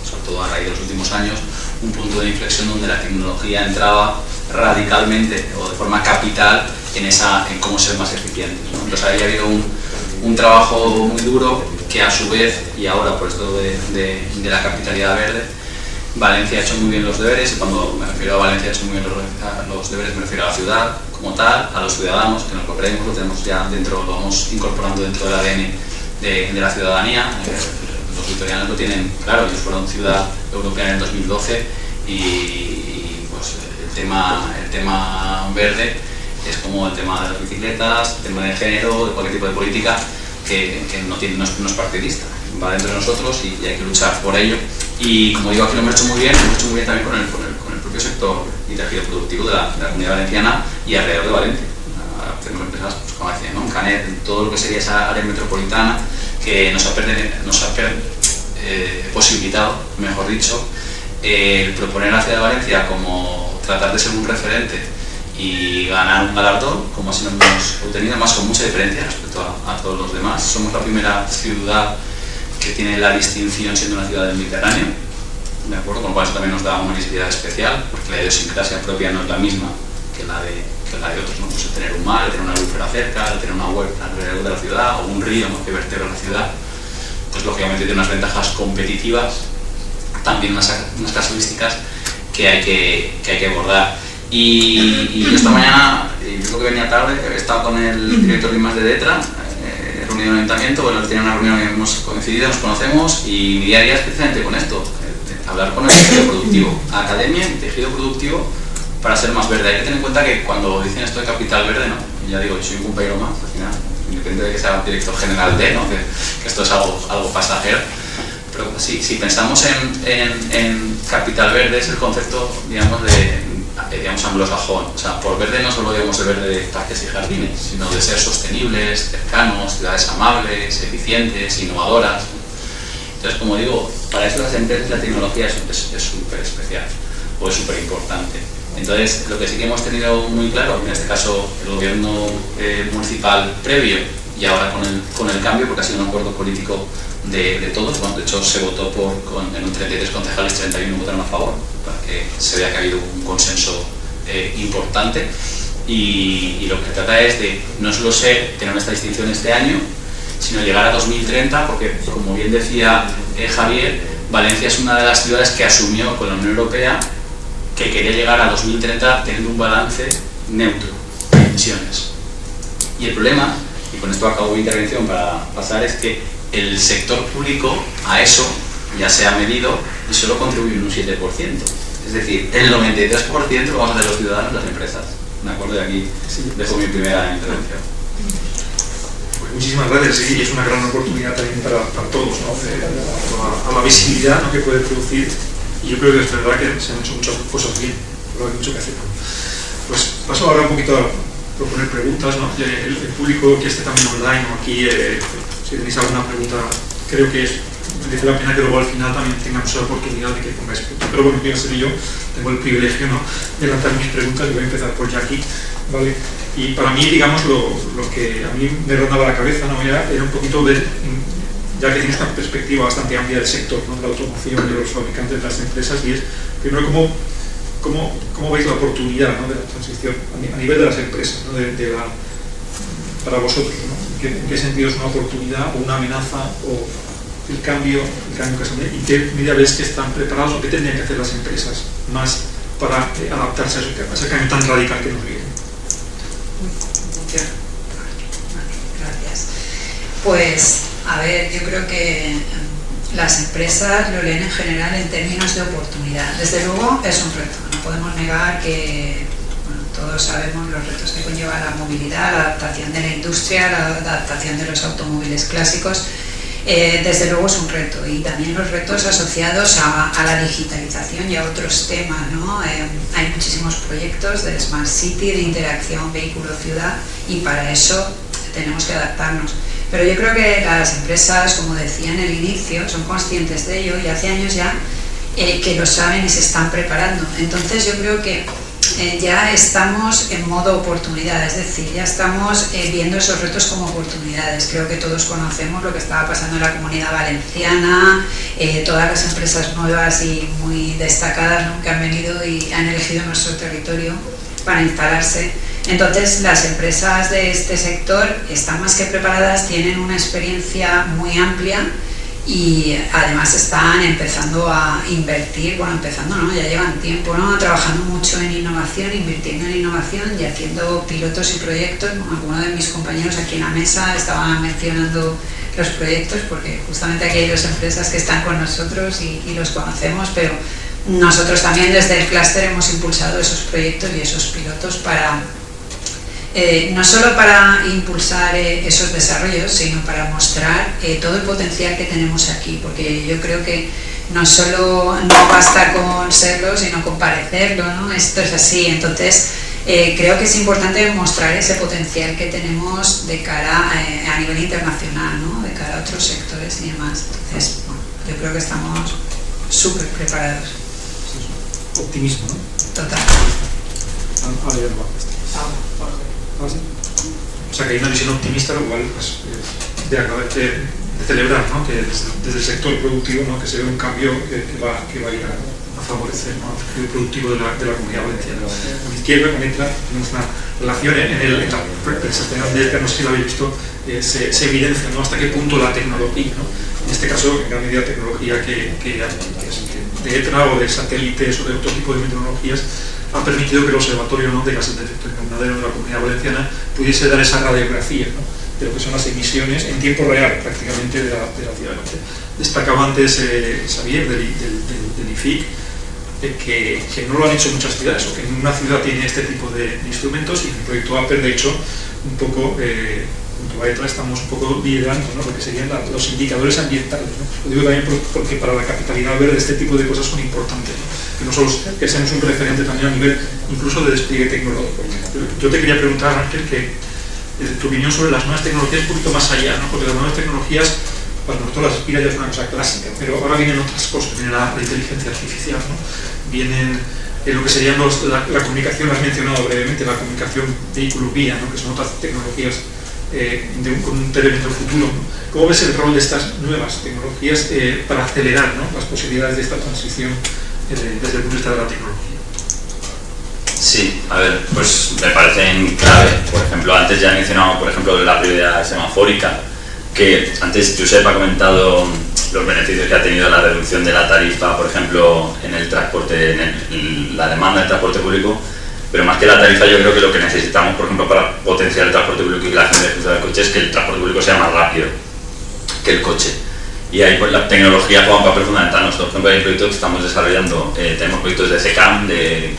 sobre todo a raíz de los últimos años, un punto de inflexión donde la tecnología entraba radicalmente o de forma capital en cómo ser más eficientes, ¿no? Entonces ahí ha habido un trabajo muy duro que, a su vez, y ahora por esto de la capitalidad verde, Valencia ha hecho muy bien los deberes, y cuando me refiero a Valencia ha hecho muy bien los deberes, me refiero a la ciudad como tal, a los ciudadanos, que nos lo creemos, lo tenemos ya dentro, lo vamos incorporando dentro del ADN de la ciudadanía. Los vitorianos lo tienen claro, ellos fueron ciudad europea en el 2012, y pues el tema verde es como el tema de las bicicletas, el tema de género, de cualquier tipo de política que no es partidista, va dentro de nosotros, y hay que luchar por ello. Y como digo, aquí lo hemos hecho muy bien también con el propio sector y tejido productivo de la Comunidad Valenciana y alrededor de Valencia. Tenemos empresas, pues, como decía, ¿no? En Canet, en todo lo que sería esa área metropolitana, que nos ha posibilitado, mejor dicho, proponer a la ciudad de Valencia como tratar de ser un referente y ganar un galardón, como así lo hemos obtenido, además con mucha diferencia respecto a todos los demás. Somos la primera ciudad que tiene la distinción siendo una ciudad del Mediterráneo, ¿de acuerdo? Con lo cual eso también nos da una visibilidad especial, porque la idiosincrasia propia no es la misma que la de otros, ¿no? Pues el tener un mar, el tener una albufera cerca, el tener una huerta alrededor de la ciudad, o un río, ¿no?, que vertebra la ciudad, pues lógicamente tiene unas ventajas competitivas, también unas casuísticas que hay que abordar. Y yo esta mañana, yo creo que venía tarde, he estado con el director de I+D de ETRA, reunido en el ayuntamiento, bueno, él tiene una reunión que hemos coincidido, nos conocemos, y mi día a día es precisamente con esto, hablar con el tejido productivo, academia y tejido productivo, para ser más verde. Hay que tener en cuenta que cuando dicen esto de capital verde, ¿no?, ya digo, yo soy un compañero más, al final, independientemente de que sea director general de, ¿no?, que esto es algo pasajero, pero si pensamos en capital verde, es el concepto, digamos, digamos anglosajón. O sea, por verde no solo digamos el verde de parques y jardines, sino de ser sostenibles, cercanos, ciudades amables, eficientes, innovadoras. Entonces, como digo, para eso las empresas la tecnología es súper especial, o es súper importante. Entonces, lo que sí que hemos tenido muy claro, en este caso el gobierno municipal previo y ahora con el cambio, porque ha sido un acuerdo político de todos, bueno, de hecho se votó en un 33 concejales, 31 votaron a favor, para que se vea que ha habido un consenso importante, y lo que se trata es de no solo tener esta distinción este año, sino llegar a 2030, porque como bien decía Javier, Valencia es una de las ciudades que asumió con la Unión Europea que quería llegar a 2030 teniendo un balance neutro de emisiones. Y el problema, y con esto acabo mi intervención para pasar, es que el sector público a eso ya se ha medido y solo contribuye un 7%. Es decir, el 93% lo vamos a hacer los ciudadanos y las empresas. ¿De acuerdo? Y aquí dejo mi primera intervención.
Pues muchísimas gracias, y es una gran oportunidad también para todos, ¿no? A la visibilidad, ¿no?, que puede producir, y yo creo que es verdad que se han hecho muchas cosas bien, pero hay mucho que hacer. Pues paso ahora un poquito a proponer preguntas, ¿no? El público que esté también online o aquí, si tenéis alguna pregunta, creo que merece la pena que luego al final también tengamos la oportunidad de que pongáis preguntas. Pero bueno, quiero ser yo, tengo el privilegio, ¿no?, de lanzar mis preguntas, y voy a empezar por Jackie, ¿vale? Y para mí, digamos, lo que a mí me rondaba la cabeza, ¿no?, era un poquito ver, ya que tienes una perspectiva bastante amplia del sector, ¿no?, de la automoción, de los fabricantes, de las empresas, y es, primero, ¿cómo veis la oportunidad, ¿no?, de la transición a nivel de las empresas, ¿no?, para vosotros, ¿no? ¿En qué sentido es una oportunidad o una amenaza, o el cambio que se ve, y qué medida ves que están preparados o qué tendrían que hacer las empresas más para adaptarse a ese cambio tan radical que nos viene?
Gracias. Pues, a ver, yo creo que las empresas lo leen en general en términos de oportunidad. Desde luego es un reto, no podemos negar que, bueno, todos sabemos los retos que conlleva la movilidad, la adaptación de la industria, la adaptación de los automóviles clásicos. Desde luego es un reto, y también los retos asociados a la digitalización y a otros temas, ¿no? Hay muchísimos proyectos de Smart City, de interacción vehículo-ciudad, y para eso tenemos que adaptarnos. Pero yo creo que las empresas, como decía en el inicio, son conscientes de ello, y hace años ya que lo saben y se están preparando. Entonces yo creo que ya estamos en modo oportunidad, es decir, ya estamos viendo esos retos como oportunidades. Creo que todos conocemos lo que estaba pasando en la Comunidad Valenciana, todas las empresas nuevas y muy destacadas, ¿no?, que han venido y han elegido nuestro territorio para instalarse. Entonces, las empresas de este sector están más que preparadas, tienen una experiencia muy amplia, y además están empezando a invertir, bueno, empezando, ¿no?, ya llevan tiempo, ¿no?, trabajando mucho en innovación, invirtiendo en innovación y haciendo pilotos y proyectos. Algunos de mis compañeros aquí en la mesa estaban mencionando los proyectos, porque justamente aquí hay dos empresas que están con nosotros y los conocemos, pero nosotros también desde el clúster hemos impulsado esos proyectos y esos pilotos para no solo para impulsar esos desarrollos, sino para mostrar todo el potencial que tenemos aquí, porque yo creo que no basta con serlo, sino con parecerlo, ¿no? Esto es así. Entonces creo que es importante mostrar ese potencial que tenemos de cara a nivel internacional, ¿no?, de cara a otros sectores y demás. Entonces, bueno, yo creo que estamos súper preparados.
Optimismo, ¿no?
Total.
O sea, que hay una visión optimista, lo cual pues, de celebrar, ¿no? Que desde el sector productivo, ¿no? Que se ve un cambio que va a ir a favorecer, ¿no? El tejido productivo de la Comunidad Valenciana. Con la izquierda, con ETRA, tenemos una relación en la presentación de ETRA, no sé si la habéis visto, se evidencia, ¿no? Hasta qué punto la tecnología, ¿no? En este caso, en gran medida tecnología que de ETRA o de satélites o de otro tipo de tecnologías ha permitido que el observatorio, ¿no? de gases de efecto invernadero de la Comunidad Valenciana pudiese dar esa radiografía, ¿no? de lo que son las emisiones en tiempo real prácticamente de la ciudad. Destacaba antes Xavier del IFIC que no lo han hecho muchas ciudades, o que ninguna ciudad tiene este tipo de instrumentos, y en el proyecto APER, de hecho, un poco junto a ETRA estamos un poco liderando, ¿no? Lo que serían los indicadores ambientales, ¿no? Lo digo también porque para la capitalidad verde este tipo de cosas son importantes, ¿no? Que no solo que seamos un referente también a nivel incluso de despliegue tecnológico. Yo te quería preguntar, Ángel, que tu opinión sobre las nuevas tecnologías un poquito más allá, ¿no? Porque las nuevas tecnologías, para nosotros las aspira ya es una cosa clásica, pero ahora vienen otras cosas, viene la inteligencia artificial, ¿no? Vienen lo que serían la comunicación, has mencionado brevemente, la comunicación vehículo-vía, ¿no? Que son otras tecnologías con un terreno futuro, ¿no? ¿Cómo ves el rol de estas nuevas tecnologías para acelerar, ¿no? las posibilidades de esta transición desde el punto de vista de la tecnología?
Sí, a ver, pues me parecen clave. Por ejemplo, antes ya he mencionado, por ejemplo, la prioridad semafórica, que antes Josep ha comentado los beneficios que ha tenido la reducción de la tarifa, por ejemplo, en el transporte, en la demanda del transporte público, pero más que la tarifa yo creo que lo que necesitamos, por ejemplo, para potenciar el transporte público y que la gente disfrute del coche es que el transporte público sea más rápido que el coche. Y ahí pues la tecnología juega un papel fundamental. Nosotros, por ejemplo, hay proyectos que estamos desarrollando, tenemos proyectos de CECAM, de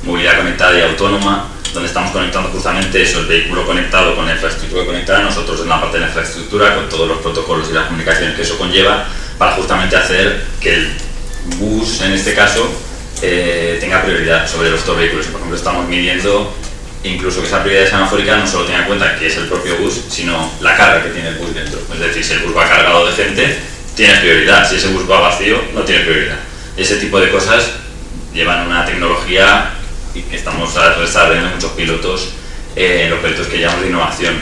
movilidad conectada y autónoma, donde estamos conectando justamente eso, el vehículo conectado con la infraestructura conectada, nosotros en la parte de la infraestructura, con todos los protocolos y las comunicaciones que eso conlleva, para justamente hacer que el bus, en este caso, tenga prioridad sobre los otros vehículos. Por ejemplo, estamos midiendo incluso que esa prioridad semafórica no solo tenga en cuenta que es el propio bus, sino la carga que tiene el bus dentro. Es decir, si el bus va cargado de gente, tiene prioridad. Si ese bus va vacío, no tiene prioridad. Ese tipo de cosas llevan una tecnología y que estamos desarrollando muchos pilotos en los proyectos que llamamos de innovación.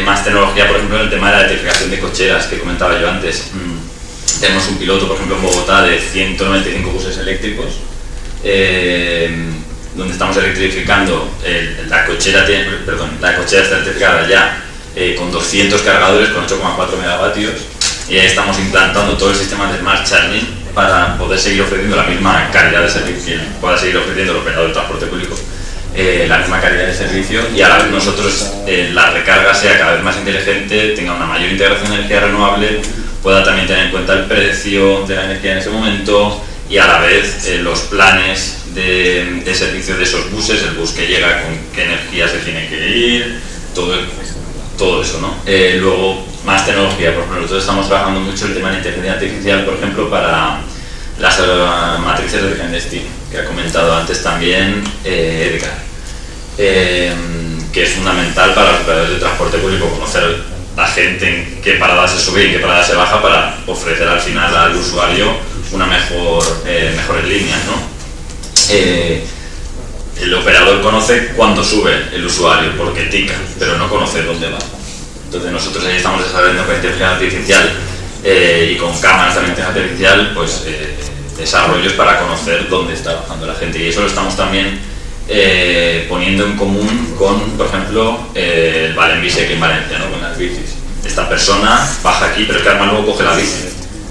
Más tecnología, por ejemplo, en el tema de la electrificación de cocheras que comentaba yo antes. Tenemos un piloto, por ejemplo, en Bogotá de 195 buses eléctricos, donde estamos electrificando, la cochera está electrificada ya con 200 cargadores con 8,4 megavatios, y ahí estamos implantando todo el sistema de Smart Charging para poder seguir ofreciendo la misma calidad de servicio, pueda seguir ofreciendo el operador de transporte público la misma calidad de servicio, y a la vez nosotros la recarga sea cada vez más inteligente, tenga una mayor integración de energía renovable, pueda también tener en cuenta el precio de la energía en ese momento, y a la vez los planes de servicio de esos buses, el bus que llega, con qué energía se tiene que ir, todo eso, ¿no? Luego, más tecnología. Por ejemplo, nosotros estamos trabajando mucho el tema de inteligencia artificial, por ejemplo, para las matrices de origen destino, que ha comentado antes también Edgar, que es fundamental para los operadores de transporte público conocer la gente en qué parada se sube y en qué parada se baja, para ofrecer al final al usuario una mejores líneas, ¿no? El operador conoce cuándo sube el usuario porque tica, pero no conoce dónde va. Entonces nosotros ahí estamos desarrollando con inteligencia artificial y con cámaras de inteligencia artificial, pues desarrollos para conocer dónde está bajando la gente, y eso lo estamos también poniendo en común con, por ejemplo, el Valen Bici aquí en Valencia, ¿no? Con las bicis. Esta persona baja aquí, pero es que además luego coge la bici.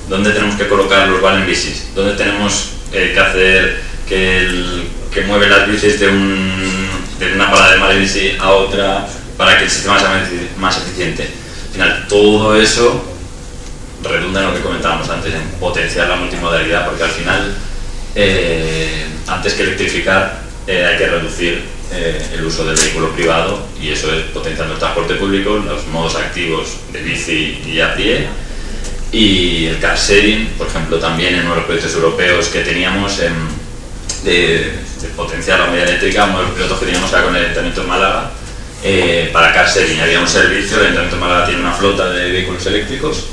¿Dónde tenemos que colocar los Valen Bicis? ¿Dónde tenemos que hacer que mueve las bicis de una parada de Valen Bici a otra para que el sistema sea más eficiente? Al final, todo eso redunda en lo que comentábamos antes, en potenciar la multimodalidad, porque al final, antes que electrificar, hay que reducir el uso del vehículo privado, y eso es potenciando el transporte público, los modos activos de bici y a pie, y el car sharing, por ejemplo, también en uno de los proyectos europeos que teníamos de potenciar la movilidad eléctrica. Uno de los pilotos que teníamos era con el Ayuntamiento de Málaga, para car sharing. Había un servicio, el Ayuntamiento de Málaga tiene una flota de vehículos eléctricos,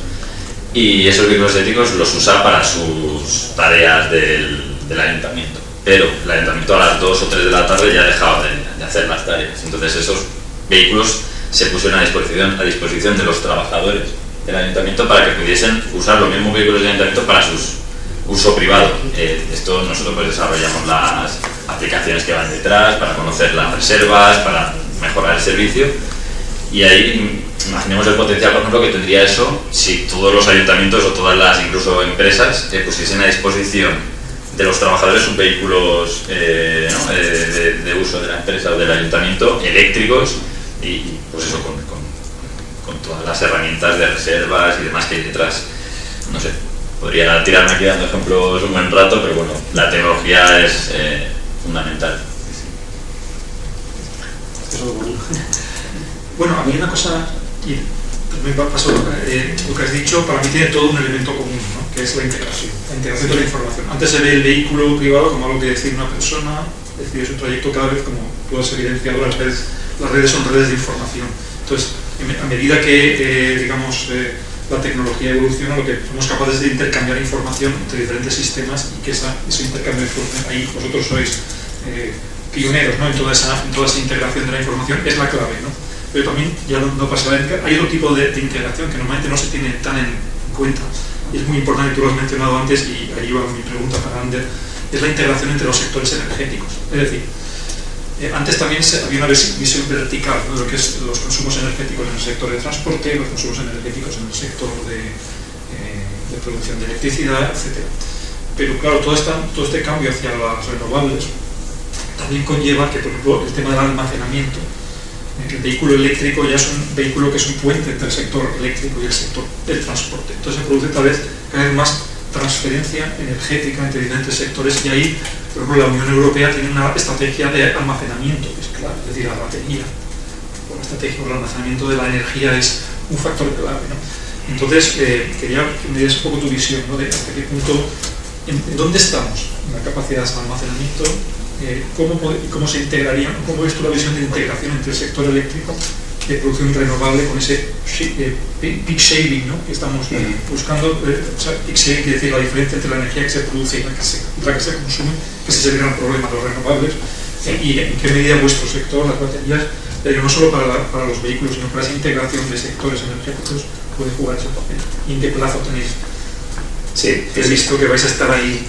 y esos vehículos eléctricos los usa para sus tareas del Ayuntamiento, pero el Ayuntamiento a las 2 o 3 de la tarde ya dejaba de hacer las tareas. Entonces esos vehículos se pusieron a disposición de los trabajadores del ayuntamiento para que pudiesen usar los mismos vehículos del ayuntamiento para su uso privado. Esto nosotros pues desarrollamos las aplicaciones que van detrás para conocer las reservas, para mejorar el servicio, y ahí imaginemos el potencial, por ejemplo, que tendría eso si todos los ayuntamientos o todas las incluso empresas pusiesen a disposición de los trabajadores sus vehículos de uso de la empresa o del ayuntamiento, eléctricos, y pues eso con todas las herramientas de reservas y demás que hay detrás. No sé, podría tirarme aquí dando ejemplos un buen rato, pero bueno, la tecnología es fundamental.
Bueno, a mí una cosa, y me pasó lo que has dicho, para mí tiene todo un elemento común, ¿no? Que es la integración de la información. Antes se ve el vehículo privado como algo que decide una persona, decide su trayecto, cada vez, como tú has evidenciado, las redes son redes de información. Entonces, a medida que la tecnología evoluciona, lo que somos capaces de intercambiar información entre diferentes sistemas, y que ese intercambio de información, ahí vosotros sois pioneros, ¿no? en toda esa integración de la información, es la clave, ¿no? Pero también, ya no pasa, hay otro tipo de integración que normalmente no se tiene tan en cuenta, y es muy importante, tú lo has mencionado antes, y ahí va mi pregunta para Ander, es la integración entre los sectores energéticos. Es decir, antes también había una visión vertical, ¿no? De lo que es los consumos energéticos en el sector de transporte, los consumos energéticos en el sector de producción de electricidad, etc. Pero claro, todo este cambio hacia las renovables también conlleva que, por ejemplo, el tema del almacenamiento, el vehículo eléctrico ya es un vehículo que es un puente entre el sector eléctrico y el sector del transporte. Entonces se produce cada vez más transferencia energética entre diferentes sectores, y ahí, por ejemplo, la Unión Europea tiene una estrategia de almacenamiento, que es clave, es decir, la batería. La estrategia del almacenamiento de la energía es un factor clave, ¿no? Entonces, quería que me des un poco tu visión, ¿no? De hasta qué punto, en dónde estamos en la capacidad de almacenamiento, cómo se integrarían, cómo es tu la visión de integración entre el sector eléctrico de producción renovable con ese peak shaving, ¿no? Que estamos buscando. Peak shaving quiere decir la diferencia entre la energía que se produce y la que se consume, que ese es el gran problema de los renovables, y en qué medida vuestro sector, las baterías, no solo para los vehículos, sino para esa integración de sectores energéticos, puede jugar ese papel. ¿Y en qué plazo tenéis?
Sí,
he visto que vais a estar ahí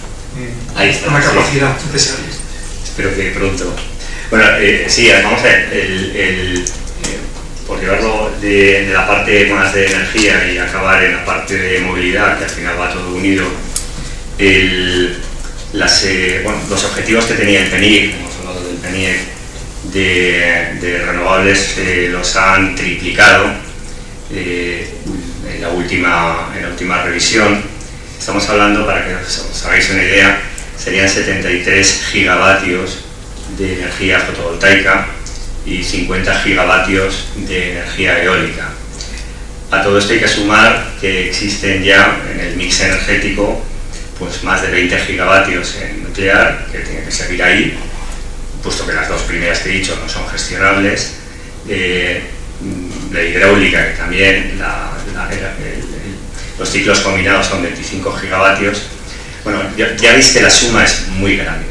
con la capacidad necesaria.
Espero que pronto. Bueno, sí, vamos a ver, por llevarlo de la parte más de energía y acabar en la parte de movilidad, que al final va todo unido, los objetivos que tenía el PNIEC, hemos hablado del PNIEC, de renovables, los han triplicado en la última revisión. Estamos hablando, para que os hagáis una idea, serían 73 gigavatios de energía fotovoltaica y 50 gigavatios de energía eólica. A todo esto hay que sumar que existen ya en el mix energético pues más de 20 gigavatios en nuclear, que tiene que seguir ahí, puesto que las dos primeras que he dicho no son gestionables. La hidráulica, que también los ciclos combinados son 25 gigavatios. Bueno, ya veis que la suma es muy grande.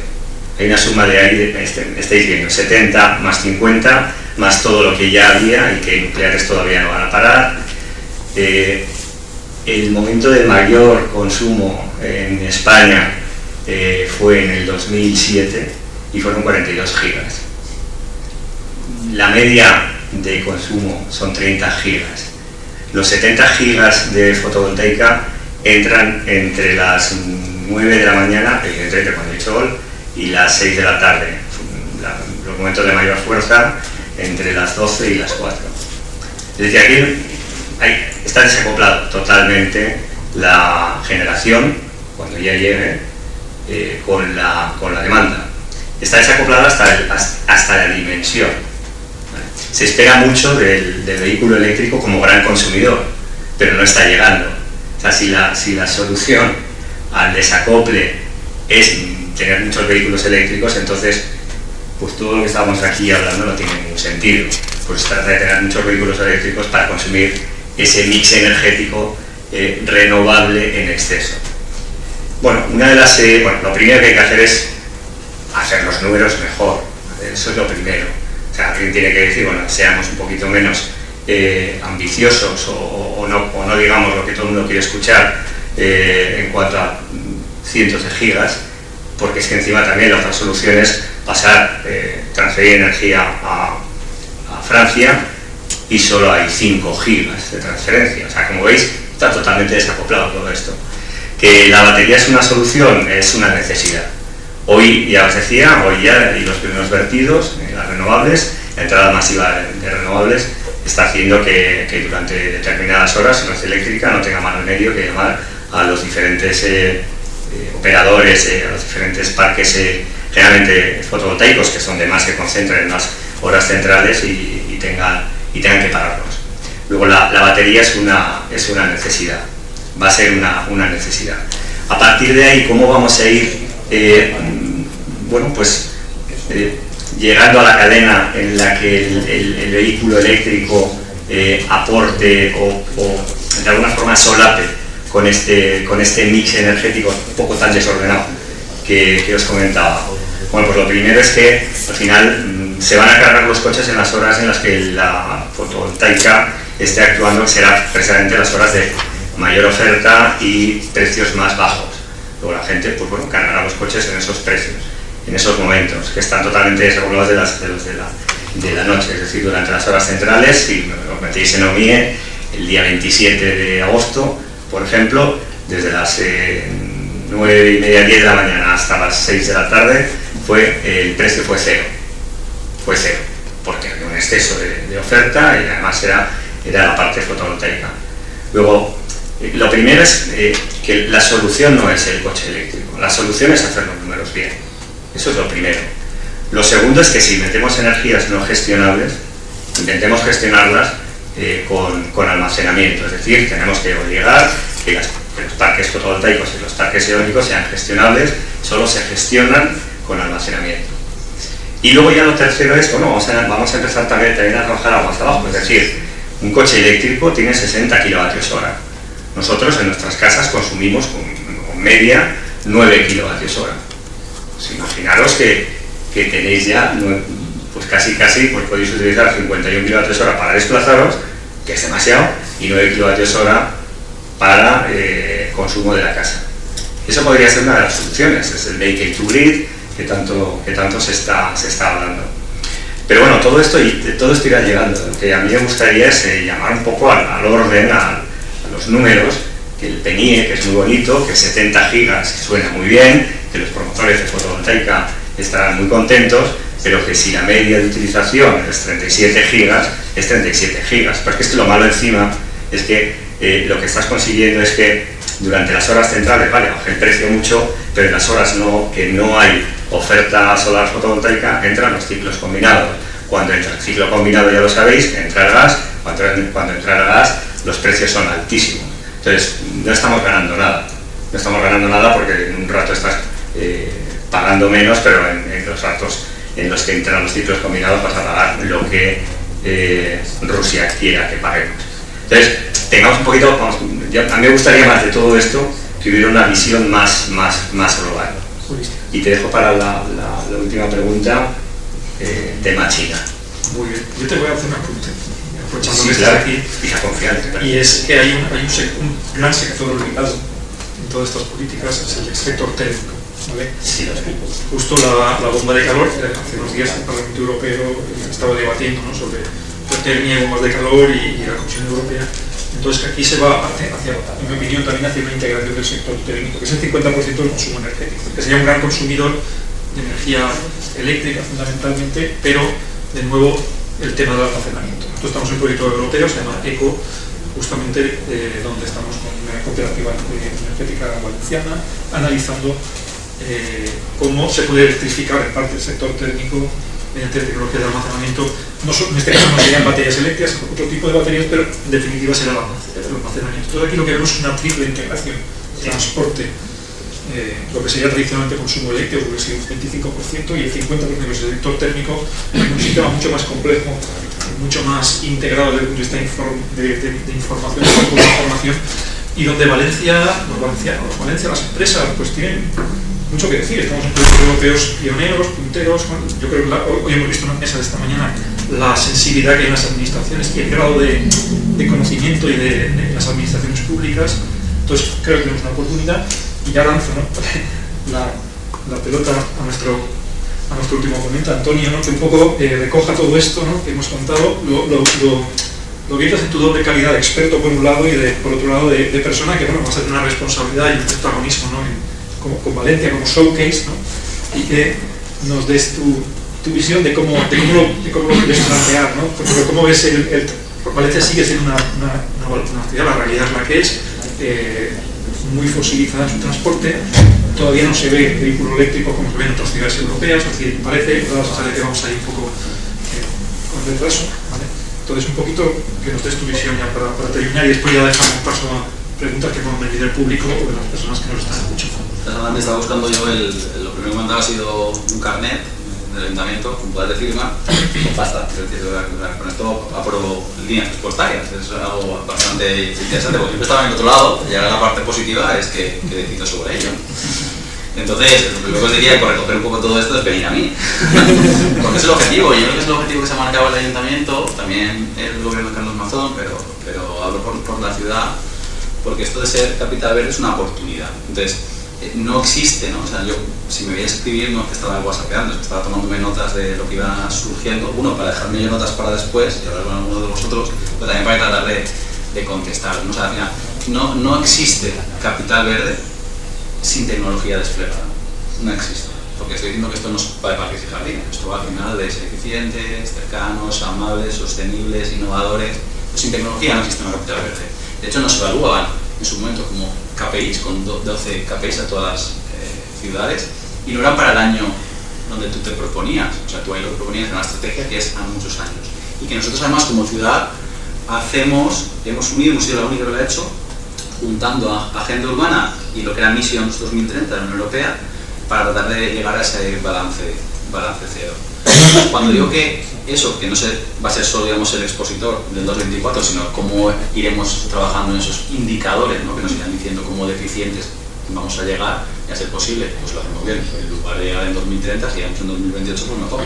Hay una suma de ahí, estáis viendo, 70 más 50, más todo lo que ya había y que nucleares todavía no van a parar. El momento de mayor consumo en España fue en el 2007 y fueron 42 gigas. La media de consumo son 30 gigas. Los 70 gigas de fotovoltaica entran entre las 9 de la mañana, evidentemente cuando hay sol, y las 6 de la tarde, los momentos de mayor fuerza, entre las 12 y las 4. Es decir, aquí está desacoplado totalmente la generación, cuando ya llegue, con la demanda. Está desacoplado hasta la dimensión. ¿Vale? Se espera mucho del vehículo eléctrico como gran consumidor, pero no está llegando. O sea, si la solución al desacople es tener muchos vehículos eléctricos, entonces pues todo lo que estábamos aquí hablando no tiene ningún sentido. Pues se trata de tener muchos vehículos eléctricos para consumir ese mix energético renovable en exceso. Bueno, lo primero que hay que hacer es hacer los números mejor. Eso es lo primero. O sea, alguien tiene que decir, bueno, seamos un poquito menos ambiciosos o no digamos lo que todo el mundo quiere escuchar en cuanto a cientos de gigas, porque es que encima también la otra solución es pasar, transferir energía a Francia y solo hay 5 gigas de transferencia. O sea, como veis, está totalmente desacoplado todo esto. Que la batería es una solución, es una necesidad. Hoy, ya os decía, hoy ya y los primeros vertidos, las renovables, la entrada masiva de renovables está haciendo que durante determinadas horas la red eléctrica no tenga más remedio que llamar a los diferentes operadores, a los diferentes parques generalmente fotovoltaicos, que es donde más se concentran en las horas centrales y tengan que pararlos. Luego la batería es una necesidad, va a ser una necesidad. A partir de ahí, ¿cómo vamos a ir llegando a la cadena en la que el vehículo eléctrico aporte o de alguna forma solape con este mix energético un poco tan desordenado que os comentaba? Bueno, pues lo primero es que al final se van a cargar los coches en las horas en las que la fotovoltaica esté actuando, será precisamente las horas de mayor oferta y precios más bajos. Luego la gente cargará los coches en esos precios, en esos momentos, que están totalmente desregulados de la noche, es decir, durante las horas centrales. Si os metéis en OMIE, el día 27 de agosto, por ejemplo, desde las 9:30, 10 de la mañana hasta las 6 de la tarde, el precio fue cero, porque había un exceso de oferta y además era la parte fotovoltaica. Luego, lo primero es que la solución no es el coche eléctrico, la solución es hacer los números bien. Eso es lo primero. Lo segundo es que si metemos energías no gestionables, intentemos gestionarlas con almacenamiento, es decir, tenemos que obligar que los parques fotovoltaicos y los parques eólicos sean gestionables, solo se gestionan con almacenamiento. Y luego ya lo tercero es, vamos a empezar también a trabajar aguas abajo, es decir, un coche eléctrico tiene 60 kWh. Nosotros en nuestras casas consumimos con media 9 kWh. Pues imaginaros que tenéis ya, pues casi, pues podéis utilizar 51 kWh para desplazaros, que es demasiado, y 9 kWh para consumo de la casa. Eso podría ser una de las soluciones, es el vehicle to grid que tanto se está hablando. Pero bueno, todo esto irá llegando. Lo que a mí me gustaría es llamar un poco al orden, a los números, que el PNIE, que es muy bonito, que 70 gigas suena muy bien, que los promotores de fotovoltaica estarán muy contentos, pero que si la media de utilización es 37 gigas, es 37 gigas. Pero es que lo malo encima es que lo que estás consiguiendo es que durante las horas centrales, vale, baja el precio mucho, pero en las horas que no hay oferta solar fotovoltaica, entran los ciclos combinados. Cuando entra el ciclo combinado, ya lo sabéis, entra el gas, cuando entra el gas, los precios son altísimos. Entonces, no estamos ganando nada. No estamos ganando nada porque en un rato estás pagando menos, pero en los ratos en los que entran los ciclos combinados vas a pagar lo que Rusia quiera que paguemos. Entonces, tengamos un poquito, a mí me gustaría más de todo esto que hubiera una visión más global. Y te dejo para la última pregunta, tema China.
Muy bien, yo te voy a hacer una pregunta, aprovechando
Sí,
que
claro.
estás aquí.
Y la confianza.
Y es que hay un gran sector olvidado en todas estas políticas, es el sector térmico. ¿Vale?
Sí,
justo la bomba de calor, hace unos días el Parlamento Europeo estaba debatiendo, ¿no?, sobre geotecnia y bombas de calor y la Comisión Europea. Entonces aquí se va hacia, en mi opinión, también hacia una integración del sector térmico, que es el 50% del consumo energético, que sería un gran consumidor de energía eléctrica fundamentalmente, pero de nuevo el tema del almacenamiento. Nosotros estamos en un proyecto europeo, se llama ECO, justamente donde estamos con una cooperativa energética valenciana, analizando cómo se puede electrificar en parte el sector térmico mediante tecnología de almacenamiento. En este caso no serían baterías eléctricas, otro tipo de baterías, pero en definitiva será el almacenamiento. Entonces aquí lo que vemos es una triple integración: transporte, lo que sería tradicionalmente consumo eléctrico, que sería un 25%, y el 50% que es el sector térmico, en un sistema mucho más complejo, mucho más integrado desde el punto de vista de información, de información, y donde Valencia, las empresas, pues tienen mucho que decir. Estamos en proyectos europeos pioneros, punteros. Yo creo que hoy hemos visto una mesa de esta mañana la sensibilidad que hay en las administraciones y el grado de conocimiento y de las administraciones públicas. Entonces creo que tenemos una oportunidad y ya lanzo, ¿no? la pelota a nuestro último ponente, Antonio, ¿no? Que un poco recoja todo esto, ¿no? Que hemos contado, lo viertas en tu doble calidad de experto por un lado y por otro lado de persona que vas a tener una responsabilidad y un protagonismo, ¿no? Con Valencia como showcase, ¿no? Y que nos des tu visión de cómo lo quieres plantear, ¿no? Porque cómo ves Valencia sigue siendo una ciudad, la realidad es la que es, muy fosilizada en su transporte, todavía no se ve vehículo eléctrico como se ve en otras ciudades europeas, es decir, parece que vamos a ir un poco con retraso, ¿vale? Entonces un poquito que nos des tu visión ya para terminar y después ya dejamos paso a preguntas que puedan venir del público o de las personas que nos están escuchando.
Antes estaba buscando yo, lo primero que me han dado ha sido un carnet del ayuntamiento con poder de firma con pasta, es decir, con esto apruebo líneas presupuestarias, es algo bastante interesante porque siempre estaba en el otro lado y ahora la parte positiva es que decido sobre ello. Entonces, lo primero que os diría por recoger un poco todo esto es venir a mí, porque es el objetivo, y yo creo que es el objetivo que se ha marcado el ayuntamiento, también el gobierno de Carlos Mazón, pero hablo por la ciudad, porque esto de ser capital verde es una oportunidad. Entonces, no existe, ¿no? O sea, yo, si me voy a escribir, no es que estaba whatsappeando, es que estaba tomándome notas de lo que iba surgiendo, uno, para dejarme yo notas para después y hablar con alguno de vosotros, pero también para tratar de contestar, ¿no? O sea, al final, no existe capital verde sin tecnología desplegada, no existe, porque estoy diciendo que esto no es para parques y jardines, esto va al final de ser eficientes, cercanos, amables, sostenibles, innovadores, pues sin tecnología no existe una capital verde. De hecho, nos evaluaban en su momento como KPIs, con 12 KPIs a todas las ciudades, y no eran para el año donde tú te proponías, o sea, tú ahí lo que proponías era una estrategia que es a muchos años, y que nosotros además como ciudad hemos unido, hemos sido la única que lo ha hecho, juntando a agenda urbana y lo que era Missions 2030 de la Unión Europea para tratar de llegar a ese balance cero. Cuando digo que eso, que no va a ser solo, digamos, el expositor del 2024, sino cómo iremos trabajando en esos indicadores, ¿no? Que nos irán diciendo cómo deficientes vamos a llegar y a ser posible, pues lo hacemos bien. En lugar de llegar en 2030, si llegamos en 2028, pues mejor.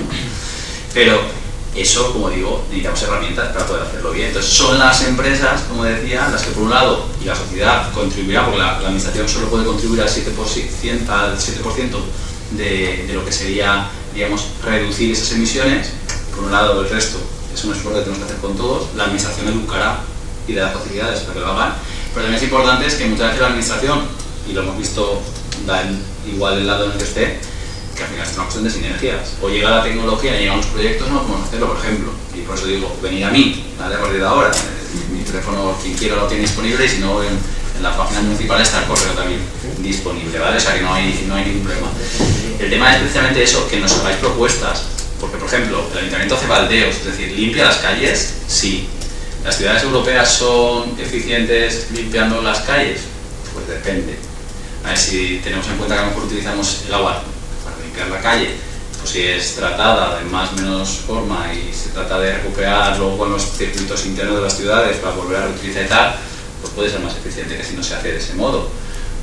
Pero eso, como digo, necesitamos herramientas para poder hacerlo bien. Entonces son las empresas, como decía, las que por un lado, y la sociedad contribuirá, porque la administración solo puede contribuir al 7% de lo que sería, digamos, reducir esas emisiones. Por un lado, el resto es un esfuerzo que tenemos que hacer con todos. La administración educará y dará facilidades para que lo hagan. Pero también es importante que muchas veces la administración, y lo hemos visto, da igual el lado en el que esté, que al final es una cuestión de sinergias. O llega la tecnología, llegan los proyectos, no podemos hacerlo, por ejemplo. Y por eso digo, venir a mí, ¿vale? A partir de ahora. Mi teléfono, quien quiera, lo tiene disponible, y si no, en la página municipal está el correo también disponible, ¿vale? O sea que no hay ningún problema. El tema es precisamente eso, que nos hagáis propuestas, porque, por ejemplo, el ayuntamiento hace baldeos, es decir, limpia las calles, sí. ¿Las ciudades europeas son eficientes limpiando las calles? Pues depende. A ver, si tenemos en cuenta que a lo mejor utilizamos el agua para limpiar la calle, pues si es tratada de más o menos forma y se trata de recuperar luego con los circuitos internos de las ciudades para volver a reutilizar y tal, pues puede ser más eficiente que si no se hace de ese modo.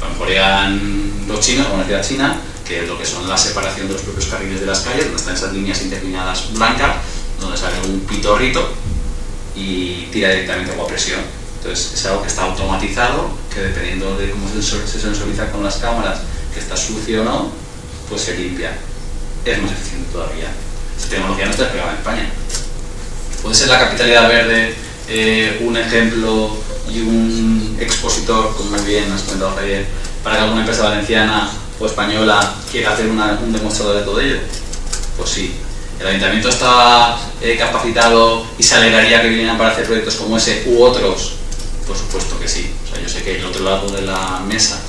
A lo mejor llegan los chinos, como la ciudad china, que es lo que son la separación de los propios carriles de las calles, donde están esas líneas interlineadas blancas, donde sale un pitorrito y tira directamente agua a presión. Entonces es algo que está automatizado, que dependiendo de cómo se sensoriza con las cámaras, que está sucio o no, pues se limpia. Es más eficiente todavía. Esa tecnología no está desplegada en España. Puede ser la capitalidad verde un ejemplo y un expositor, como muy bien has comentado Javier, para que alguna empresa valenciana o española quiera hacer un demostrador de todo ello. Pues sí. ¿El ayuntamiento está capacitado y se alegraría que vinieran para hacer proyectos como ese u otros? Por supuesto que sí. O sea, yo sé que el otro lado de la mesa,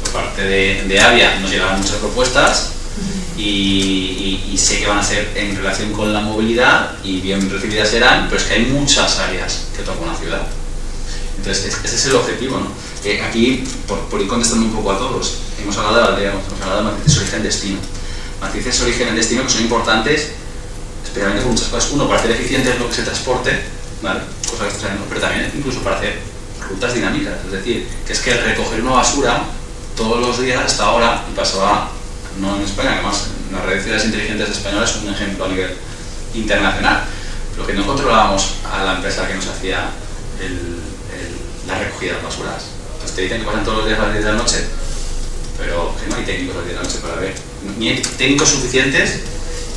por parte de Avia, nos llegarán muchas propuestas y sé que van a ser en relación con la movilidad y bien recibidas serán, pero es que hay muchas áreas que toca una ciudad. Entonces, ese es el objetivo, ¿no? Aquí, por ir contestando un poco a todos, hemos hablado de Valdea, hemos hablado de matrices origen-destino. Matrices origen-destino que son importantes, especialmente por muchas cosas. Uno, para hacer eficiente lo que se transporte, ¿vale? Cosa que está saliendo, pero también incluso para hacer rutas dinámicas. Es decir, que es que recoger una basura todos los días hasta ahora, y pasaba, no en España, además en las redes de ciudades inteligentes españolas es un ejemplo a nivel internacional. lo que no controlábamos a la empresa que nos hacía la recogida de las basuras. Entonces te dicen que pasan todos los días a las 10 de la noche, pero que no hay técnicos a las 10 de la noche para ver. Ni hay técnicos suficientes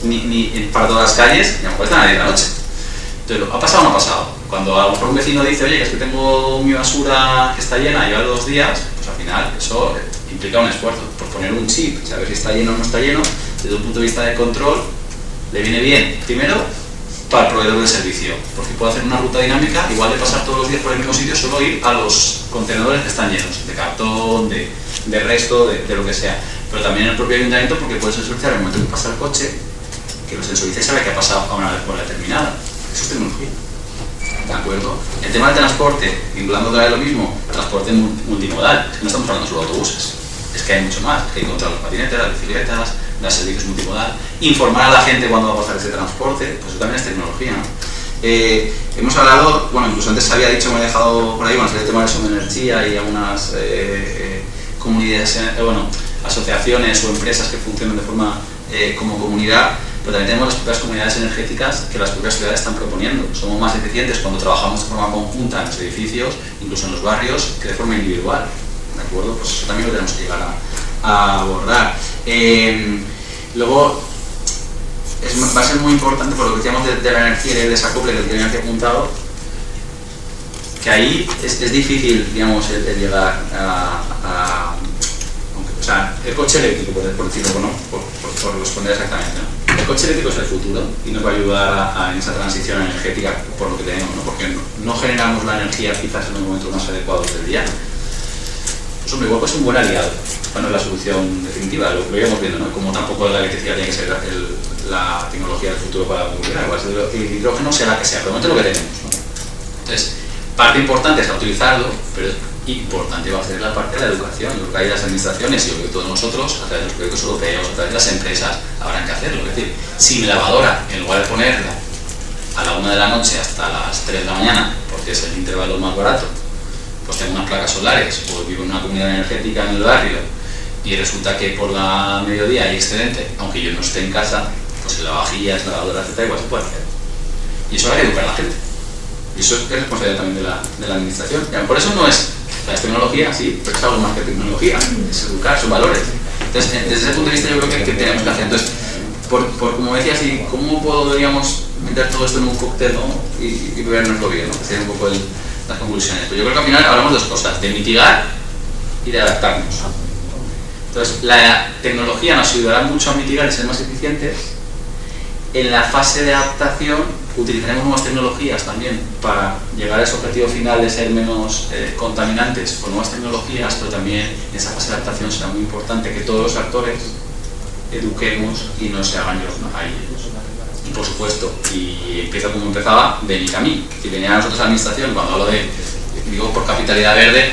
ni para todas las calles, ni a lo mejor están a las 10 de la noche. Entonces, ¿ha pasado o no ha pasado? Cuando a lo mejor un vecino dice, oye, que es que tengo mi basura que está llena y lleva 2 días, pues al final eso implica un esfuerzo. Por poner un chip, saber si está lleno o no está lleno, desde un punto de vista de control, le viene bien, primero, para el proveedor del servicio, porque puede hacer una ruta dinámica, igual de pasar todos los días por el mismo sitio, solo ir a los contenedores que están llenos, de cartón, de resto, de lo que sea. Pero también el propio ayuntamiento, porque puede sensoritzar el momento que pasa el coche, que lo sensorice y sabe que ha pasado a una hora determinada. Eso es tecnología. ¿De acuerdo? El tema del transporte, vinculando otra vez lo mismo, transporte multimodal, es que no estamos hablando solo de autobuses, es que hay mucho más, que hay contra los patinetes, las bicicletas, dar servicios multimodal, informar a la gente cuándo va a pasar ese transporte, pues eso también es tecnología, ¿no? Hemos hablado, bueno, incluso antes se había dicho, me he dejado por ahí, bueno, el tema de Som Energía y algunas comunidades, asociaciones o empresas que funcionan de forma como comunidad, pero también tenemos las propias comunidades energéticas que las propias ciudades están proponiendo. Somos más eficientes cuando trabajamos de forma conjunta en los edificios, incluso en los barrios, que de forma individual. ¿De acuerdo? Pues eso también lo tenemos que llegar a abordar. Luego, va a ser muy importante, por lo que decíamos de la energía y del desacople que tenía aquí apuntado, que ahí es difícil, digamos, el llegar o sea, el coche eléctrico, por decirlo, ¿no? por responder exactamente, ¿no? El coche eléctrico es el futuro y nos va a ayudar en esa transición energética por lo que tenemos, ¿no? Porque no generamos la energía quizás en los momentos más adecuados del día. Pues hombre, igual es un buen aliado, no es la solución definitiva, lo íbamos viendo, ¿no? Como tampoco la electricidad tiene que ser la tecnología del futuro para la movilidad, igual el hidrógeno sea la que sea, pero de momento lo que tenemos, ¿no? Entonces, parte importante es utilizarlo, pero importante va a ser la parte de la educación. Yo creo que hay las administraciones y yo creo que todos nosotros, a través de los proyectos europeos, a través de las empresas, habrán que hacerlo. Es decir, si mi lavadora, en lugar de ponerla a la 1 de la noche hasta las 3 de la mañana, porque es el intervalo más barato, pues tengo unas placas solares, o vivo en una comunidad energética en el barrio, y resulta que por la mediodía hay excedente, aunque yo no esté en casa, pues el lavavajillas, lavadora, etc., igual se puede hacer. Y eso hay que educar a la gente. Y eso es responsabilidad también de la administración. Y por eso no es la tecnología, sí, pero es algo más que tecnología, es educar, son valores. Entonces, desde ese punto de vista yo creo que tenemos que hacer. Entonces, como decía, así, ¿cómo podríamos meter todo esto en un cóctel, ¿no? y bebernoslo bien, ¿no? Que serían un poco las conclusiones. Pues yo creo que al final hablamos de dos cosas, de mitigar y de adaptarnos. Entonces, la tecnología nos ayudará mucho a mitigar y ser más eficientes. En la fase de adaptación utilizaremos nuevas tecnologías también para llegar a ese objetivo final de ser menos contaminantes con nuevas tecnologías, pero también en esa fase de adaptación será muy importante que todos los actores eduquemos y no se hagan lloros ahí. Y por supuesto, y empiezo como empezaba, venid a mí. Si venía a nosotros a la administración, cuando hablo digo por capitalidad verde,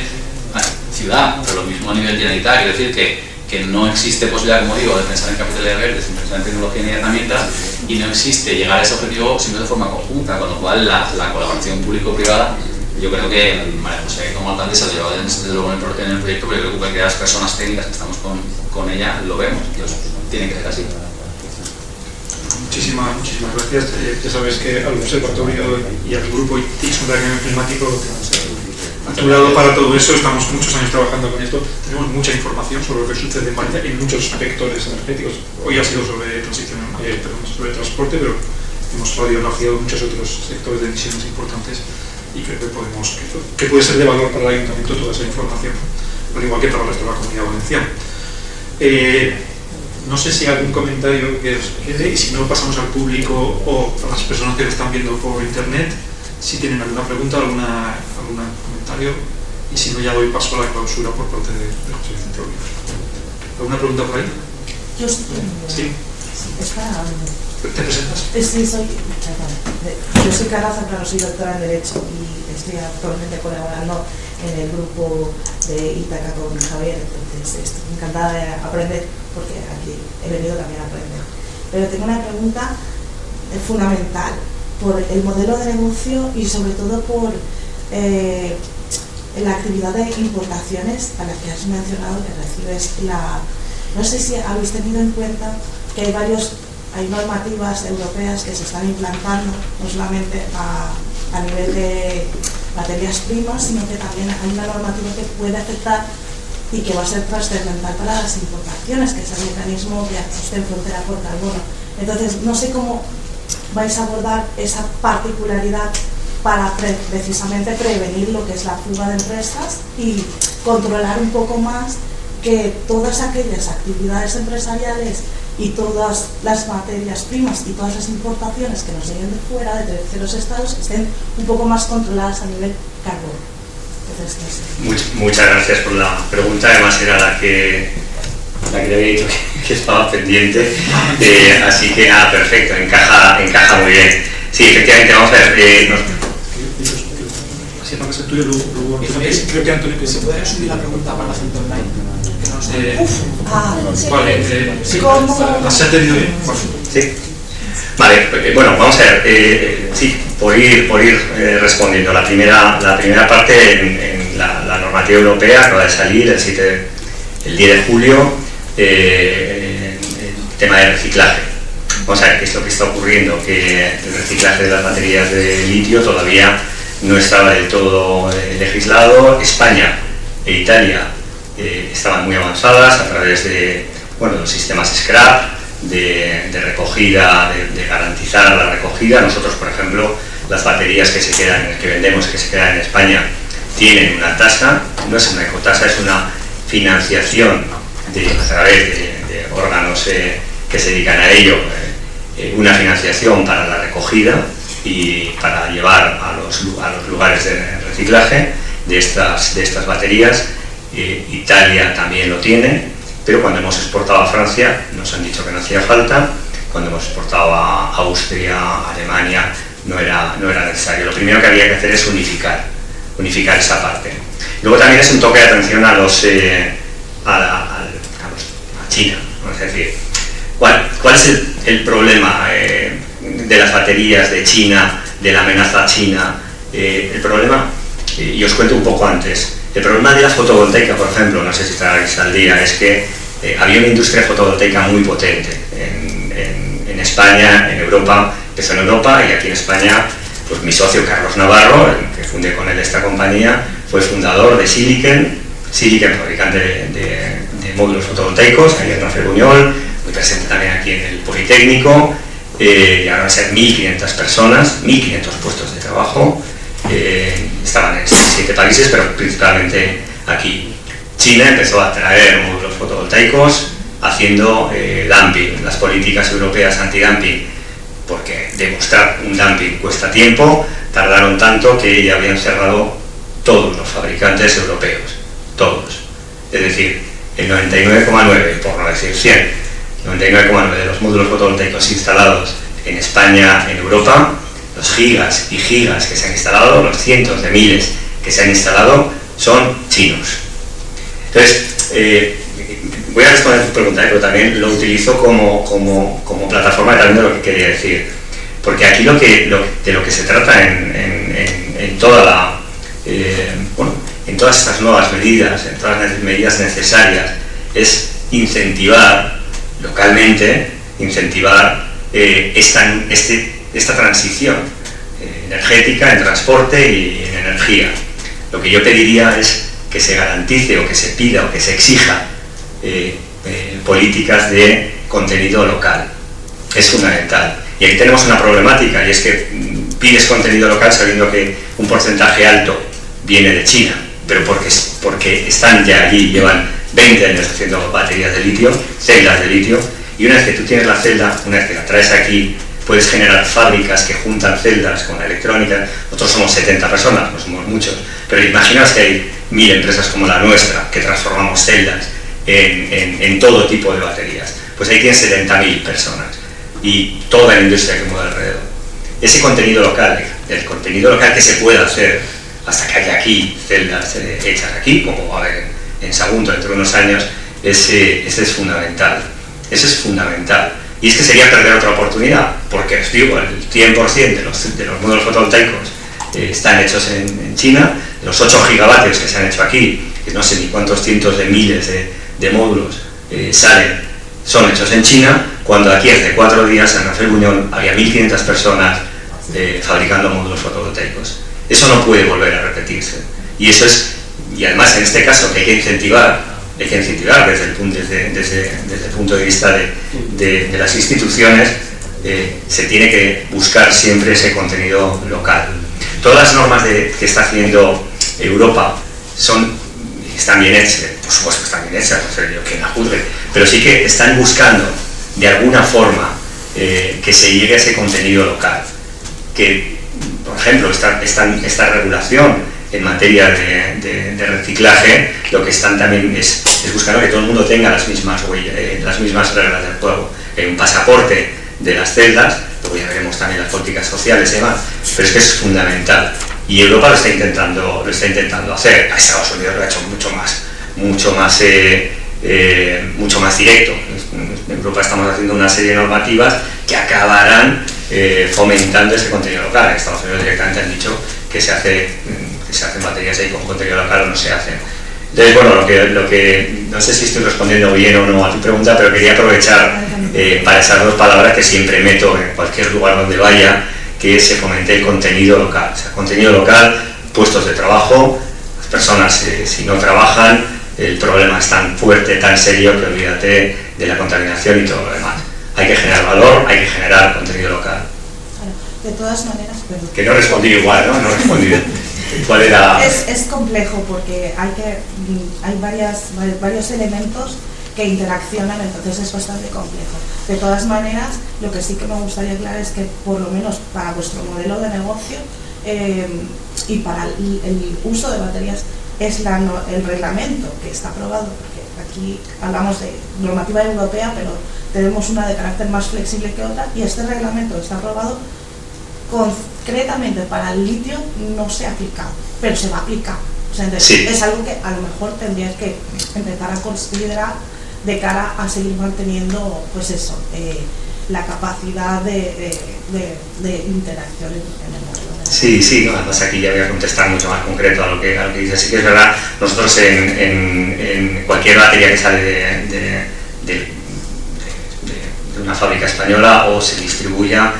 ciudad, pero lo mismo a nivel generalitario, es decir, que no existe posibilidad, como digo, de pensar en capitalidad verde sin pensar en tecnología ni herramientas, y no existe llegar a ese objetivo sino de forma conjunta, con lo cual la colaboración público-privada, yo creo que María José como alcaldesa lo lleva desde luego en el proyecto, pero yo creo que cualquiera de las personas técnicas que estamos con ella lo vemos, y tiene que ser así.
Muchísimas gracias. Ya sabes que al observatorio y al grupo ITIC sobre el cambio climático a un lado para todo eso, estamos muchos años trabajando con esto, tenemos mucha información sobre lo que sucede en muchos vectores energéticos. Hoy ha sido sobre sobre transporte, pero hemos radiografiado muchos otros sectores de emisiones importantes y creo que puede ser de valor para el ayuntamiento toda esa información, al igual que para el resto de la comunidad valenciana. No sé si hay algún comentario que os quede, y si no pasamos al público o a las personas que lo están viendo por internet, si tienen alguna pregunta, algún comentario, y si no ya doy paso a la clausura por parte de José Vicente Olivos. ¿Alguna pregunta por ahí?
Yo sí.
Sí. ¿Te presentas?
Sí, yo soy Caraza, claro, soy doctora en Derecho y estoy actualmente colaborando en el grupo de Ítaca con Javier, entonces estoy encantada de aprender porque aquí he venido también a aprender. Pero tengo una pregunta fundamental por el modelo de negocio y sobre todo por la actividad de importaciones a la que has mencionado que recibes no sé si habéis tenido en cuenta que hay varios hay normativas europeas que se están implantando, no solamente a nivel de materias primas, sino que también hay una normativa que puede afectar y que va a ser trascendental para las importaciones, que es el mecanismo de ajuste en frontera por carbono. Entonces, no sé cómo vais a abordar esa particularidad para precisamente prevenir lo que es la fuga de empresas y controlar un poco más que todas aquellas actividades empresariales y todas las materias primas y todas las importaciones que nos lleguen de fuera, de terceros estados, estén un poco más controladas a nivel carbono. Entonces, no sé.
Muchas gracias por la pregunta, además era la que le había dicho que estaba pendiente, así que perfecto, encaja muy bien. Sí, efectivamente, vamos a ver.
Así para que sea tuyo, luego
creo que Antonio, que se puede subir la pregunta para la gente online.
Vale,
sí,
¿has entendido bien?
Sí. Vale, bueno, vamos a ver, sí, por ir respondiendo. La primera parte en la normativa europea acaba de salir el 10 de julio, el tema de reciclaje. Vamos a ver qué es lo que está ocurriendo, que el reciclaje de las baterías de litio todavía no estaba del todo legislado. España e Italia estaban muy avanzadas a través de los sistemas scrap, de recogida, de garantizar la recogida. Nosotros, por ejemplo, las baterías que vendemos, que se quedan en España, tienen una tasa, no es una ecotasa, es una financiación a través de órganos que se dedican a ello, una financiación para la recogida y para llevar a los lugares de reciclaje de estas baterías. Italia también lo tiene, pero cuando hemos exportado a Francia nos han dicho que no hacía falta, cuando hemos exportado a Austria, a Alemania, no era necesario. Lo primero que había que hacer es unificar esa parte. Luego también es un toque de atención a China, ¿no? Es decir, ¿cuál es el problema de las baterías de China, de la amenaza china? El problema, y os cuento un poco antes, el problema de la fotovoltaica, por ejemplo, no sé si estáis al día, es que había una industria fotovoltaica muy potente en España, en Europa, empezó en Europa, y aquí en España, pues mi socio Carlos Navarro, que fundé con él esta compañía, fue fundador de Silicon, fabricante de módulos fotovoltaicos, ahí en Rafael Buñol, muy presente también aquí en el Politécnico, llegaron a ser 1.500 personas, 1.500 puestos de trabajo. Estaban en 7 países, pero principalmente aquí. China empezó a traer módulos fotovoltaicos haciendo dumping, las políticas europeas anti-dumping, porque demostrar un dumping cuesta tiempo. Tardaron tanto que ya habían cerrado todos los fabricantes europeos, todos. Es decir, el 99,9, por no decir 100, 99,9 de los módulos fotovoltaicos instalados en España, en Europa, los gigas y gigas que se han instalado, los cientos de miles que se han instalado, son chinos. Entonces, voy a responder a tu pregunta, pero también lo utilizo como plataforma también de lo que quería decir. Porque aquí de lo que se trata en todas estas nuevas medidas, en todas las medidas necesarias, es incentivar localmente, esta transición energética en transporte y en energía. Lo que yo pediría es que se garantice o que se pida o que se exija políticas de contenido local. Es fundamental. Y aquí tenemos una problemática, y es que pides contenido local sabiendo que un porcentaje alto viene de China, pero porque están ya allí, llevan 20 años haciendo baterías de litio, celdas de litio, y una vez que tú tienes la celda, una vez que la traes aquí, puedes generar fábricas que juntan celdas con la electrónica. Nosotros somos 70 personas, no somos muchos, pero imaginaos que hay 1000 empresas como la nuestra que transformamos celdas en todo tipo de baterías. Pues ahí tienes 70.000 personas y toda la industria que mueve alrededor. Ese contenido local, el contenido local que se puede hacer hasta que haya aquí celdas hechas aquí, como va a haber en Sagunto dentro de unos años, ese es fundamental. Ese es fundamental. Y es que sería perder otra oportunidad, porque os digo, el 100% de los módulos fotovoltaicos están hechos en China, los 8 gigavatios que se han hecho aquí, que no sé ni cuántos cientos de miles de módulos son hechos en China, cuando aquí hace 4 días en Rafael Buñol había 1.500 personas fabricando módulos fotovoltaicos. Eso no puede volver a repetirse. Y además en este caso que hay que incentivar desde el punto de vista de las instituciones, se tiene que buscar siempre ese contenido local. Todas las normas que está haciendo Europa están bien hechas, por supuesto están bien hechas, no sé yo quién la juzgue, pero sí que están buscando de alguna forma que se llegue a ese contenido local. Que, por ejemplo, esta regulación en materia de reciclaje, lo que están también es buscando que todo el mundo tenga las mismas reglas del juego. Hay un pasaporte de las celdas, luego ya veremos también las políticas sociales y demás, pero es que es fundamental. Y Europa lo está intentando hacer. Estados Unidos lo ha hecho mucho más directo. En Europa estamos haciendo una serie de normativas que acabarán fomentando ese contenido local. En Estados Unidos directamente han dicho que se hacen baterías ahí con contenido local o no se hacen. Entonces, bueno, lo que no sé si estoy respondiendo bien o no a tu pregunta, pero quería aprovechar para esas 2 palabras que siempre meto en cualquier lugar donde vaya, que se fomente el contenido local. O sea, contenido local, puestos de trabajo, las personas si no trabajan, el problema es tan fuerte, tan serio, que olvídate de la contaminación y todo lo demás. Hay que generar valor, hay que generar contenido local.
De todas maneras, perdón.
Que no respondí igual, ¿no? No respondí. ¿Cuál era?
Es complejo porque hay varios elementos que interaccionan, entonces es bastante complejo. De todas maneras, lo que sí que me gustaría aclarar es que por lo menos para vuestro modelo de negocio y para el uso de baterías es el reglamento que está aprobado, porque aquí hablamos de normativa europea, pero tenemos una de carácter más flexible que otra, y este reglamento está aprobado concretamente para el litio, no se ha aplicado, pero se va a aplicar. O sea,
sí.
Es algo que a lo mejor tendrías que empezar a considerar de cara a seguir manteniendo, pues eso, la capacidad de interacción en el modelo.
Sí, no, además aquí ya voy a contestar mucho más concreto a lo que dices. Sí que es verdad, nosotros en cualquier batería que sale de una fábrica española o se distribuya,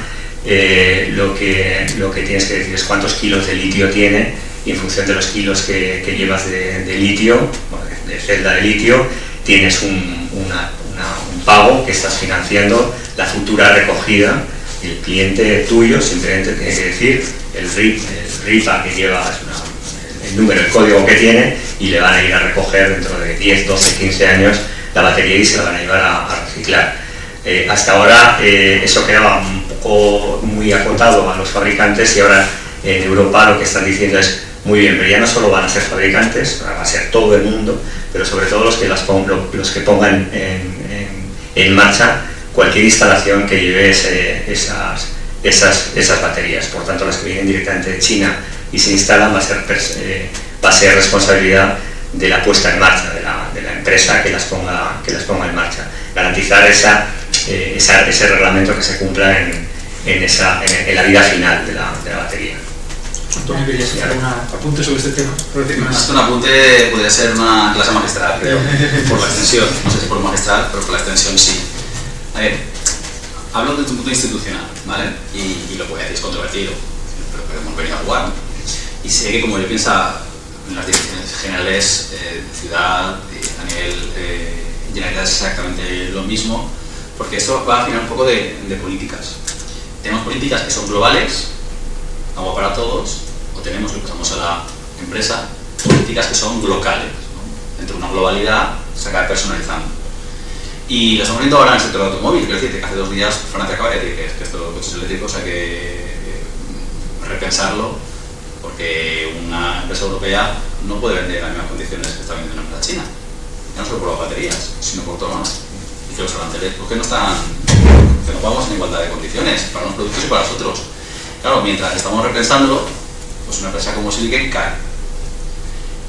lo que tienes que decir es cuántos kilos de litio tiene, y en función de los kilos que llevas de litio, bueno, de celda de litio, tienes un pago que estás financiando la futura recogida. El cliente tuyo simplemente tiene que decir el RIPA que lleva, el número, el código que tiene, y le van a ir a recoger dentro de 10, 12, 15 años la batería y se la van a llevar a reciclar. Hasta ahora eso quedaba un poco muy acotado a los fabricantes, y ahora en Europa lo que están diciendo es muy bien, pero ya no solo van a ser fabricantes, va a ser todo el mundo, pero sobre todo los que pongan en marcha cualquier instalación que lleve esas baterías. Por tanto, las que vienen directamente de China y se instalan va a ser responsabilidad de la puesta en marcha de la empresa que las ponga en marcha. Garantizar ese reglamento que se cumpla en la vida final de la batería.
Antonio, ¿querías hacer un apunte sobre este tema?
Más que un apunte, podría ser una clase magistral, creo, por la extensión. No sé si por magistral, pero por la extensión sí. A ver, hablo desde un punto institucional, ¿vale? Y lo que voy a decir es controvertido, pero hemos venido a jugar, ¿no? Y sé que como yo pienso en las direcciones generales de ciudad, a nivel generalidad es exactamente lo mismo, porque esto va a afinar un poco de políticas. Tenemos políticas que son globales, agua para todos, o tenemos, lo que pasamos a la empresa, políticas que son locales, ¿no? Dentro de una globalidad se acaba personalizando. Y lo estamos viendo ahora en el sector del automóvil. Quiero decir que hace 2 días Francia acaba de decir que estos coches eléctricos hay que repensarlo, porque una empresa europea no puede vender en las mismas condiciones que está vendiendo una empresa china. Ya no solo por las baterías, sino por todo lo demás. Y que los aranceles, porque no vamos en igualdad de condiciones para unos productos y para los otros. Claro, mientras estamos repensándolo, pues una empresa como Silicon cae.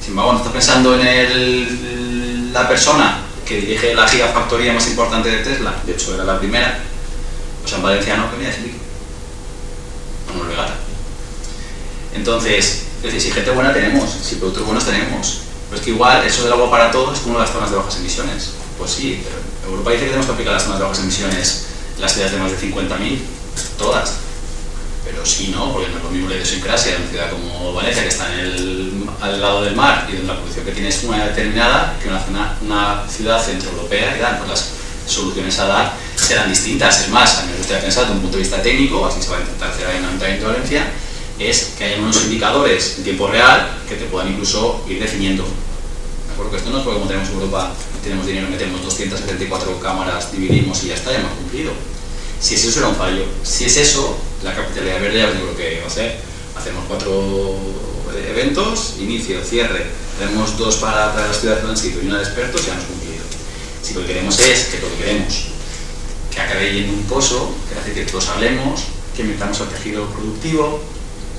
Sin embargo, cuando estás pensando en la persona que dirige la gigafactoría más importante de Tesla, de hecho era la primera, pues en valenciano que venía de Silicon, no nos regala. Entonces, es decir, si gente buena tenemos, si productos buenos tenemos, pero es que igual eso del agua para todos es como una de las zonas de bajas emisiones. Pues sí, pero Europa dice que tenemos que aplicar las zonas de bajas emisiones en las ciudades de más de 50.000, todas. Pero sí, no, porque no es lo mismo la idiosincrasia de una ciudad como Valencia, que está al lado del mar y donde la producción que tiene es una determinada, que una ciudad centroeuropea, y pues las soluciones a dar serán distintas. Es más, a mí me gustaría pensar desde un punto de vista técnico, así se va a intentar hacer ahí en el Ayuntamiento de Valencia, es que haya unos indicadores en tiempo real que te puedan incluso ir definiendo. ¿De acuerdo? Que esto no es porque como tenemos Europa, tenemos dinero, metemos 274 cámaras, dividimos y ya está, ya hemos cumplido. Si es eso, será un fallo. Si es eso, la capitalidad verde ya os digo lo que va a hacer. Hacemos 4 eventos, inicio, cierre, tenemos 2 para las ciudades de tránsito y una de expertos, ya hemos cumplido. Si lo que queremos es que acabe yendo un pozo, que hace que todos hablemos, que metamos al tejido productivo,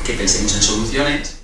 que pensemos en soluciones.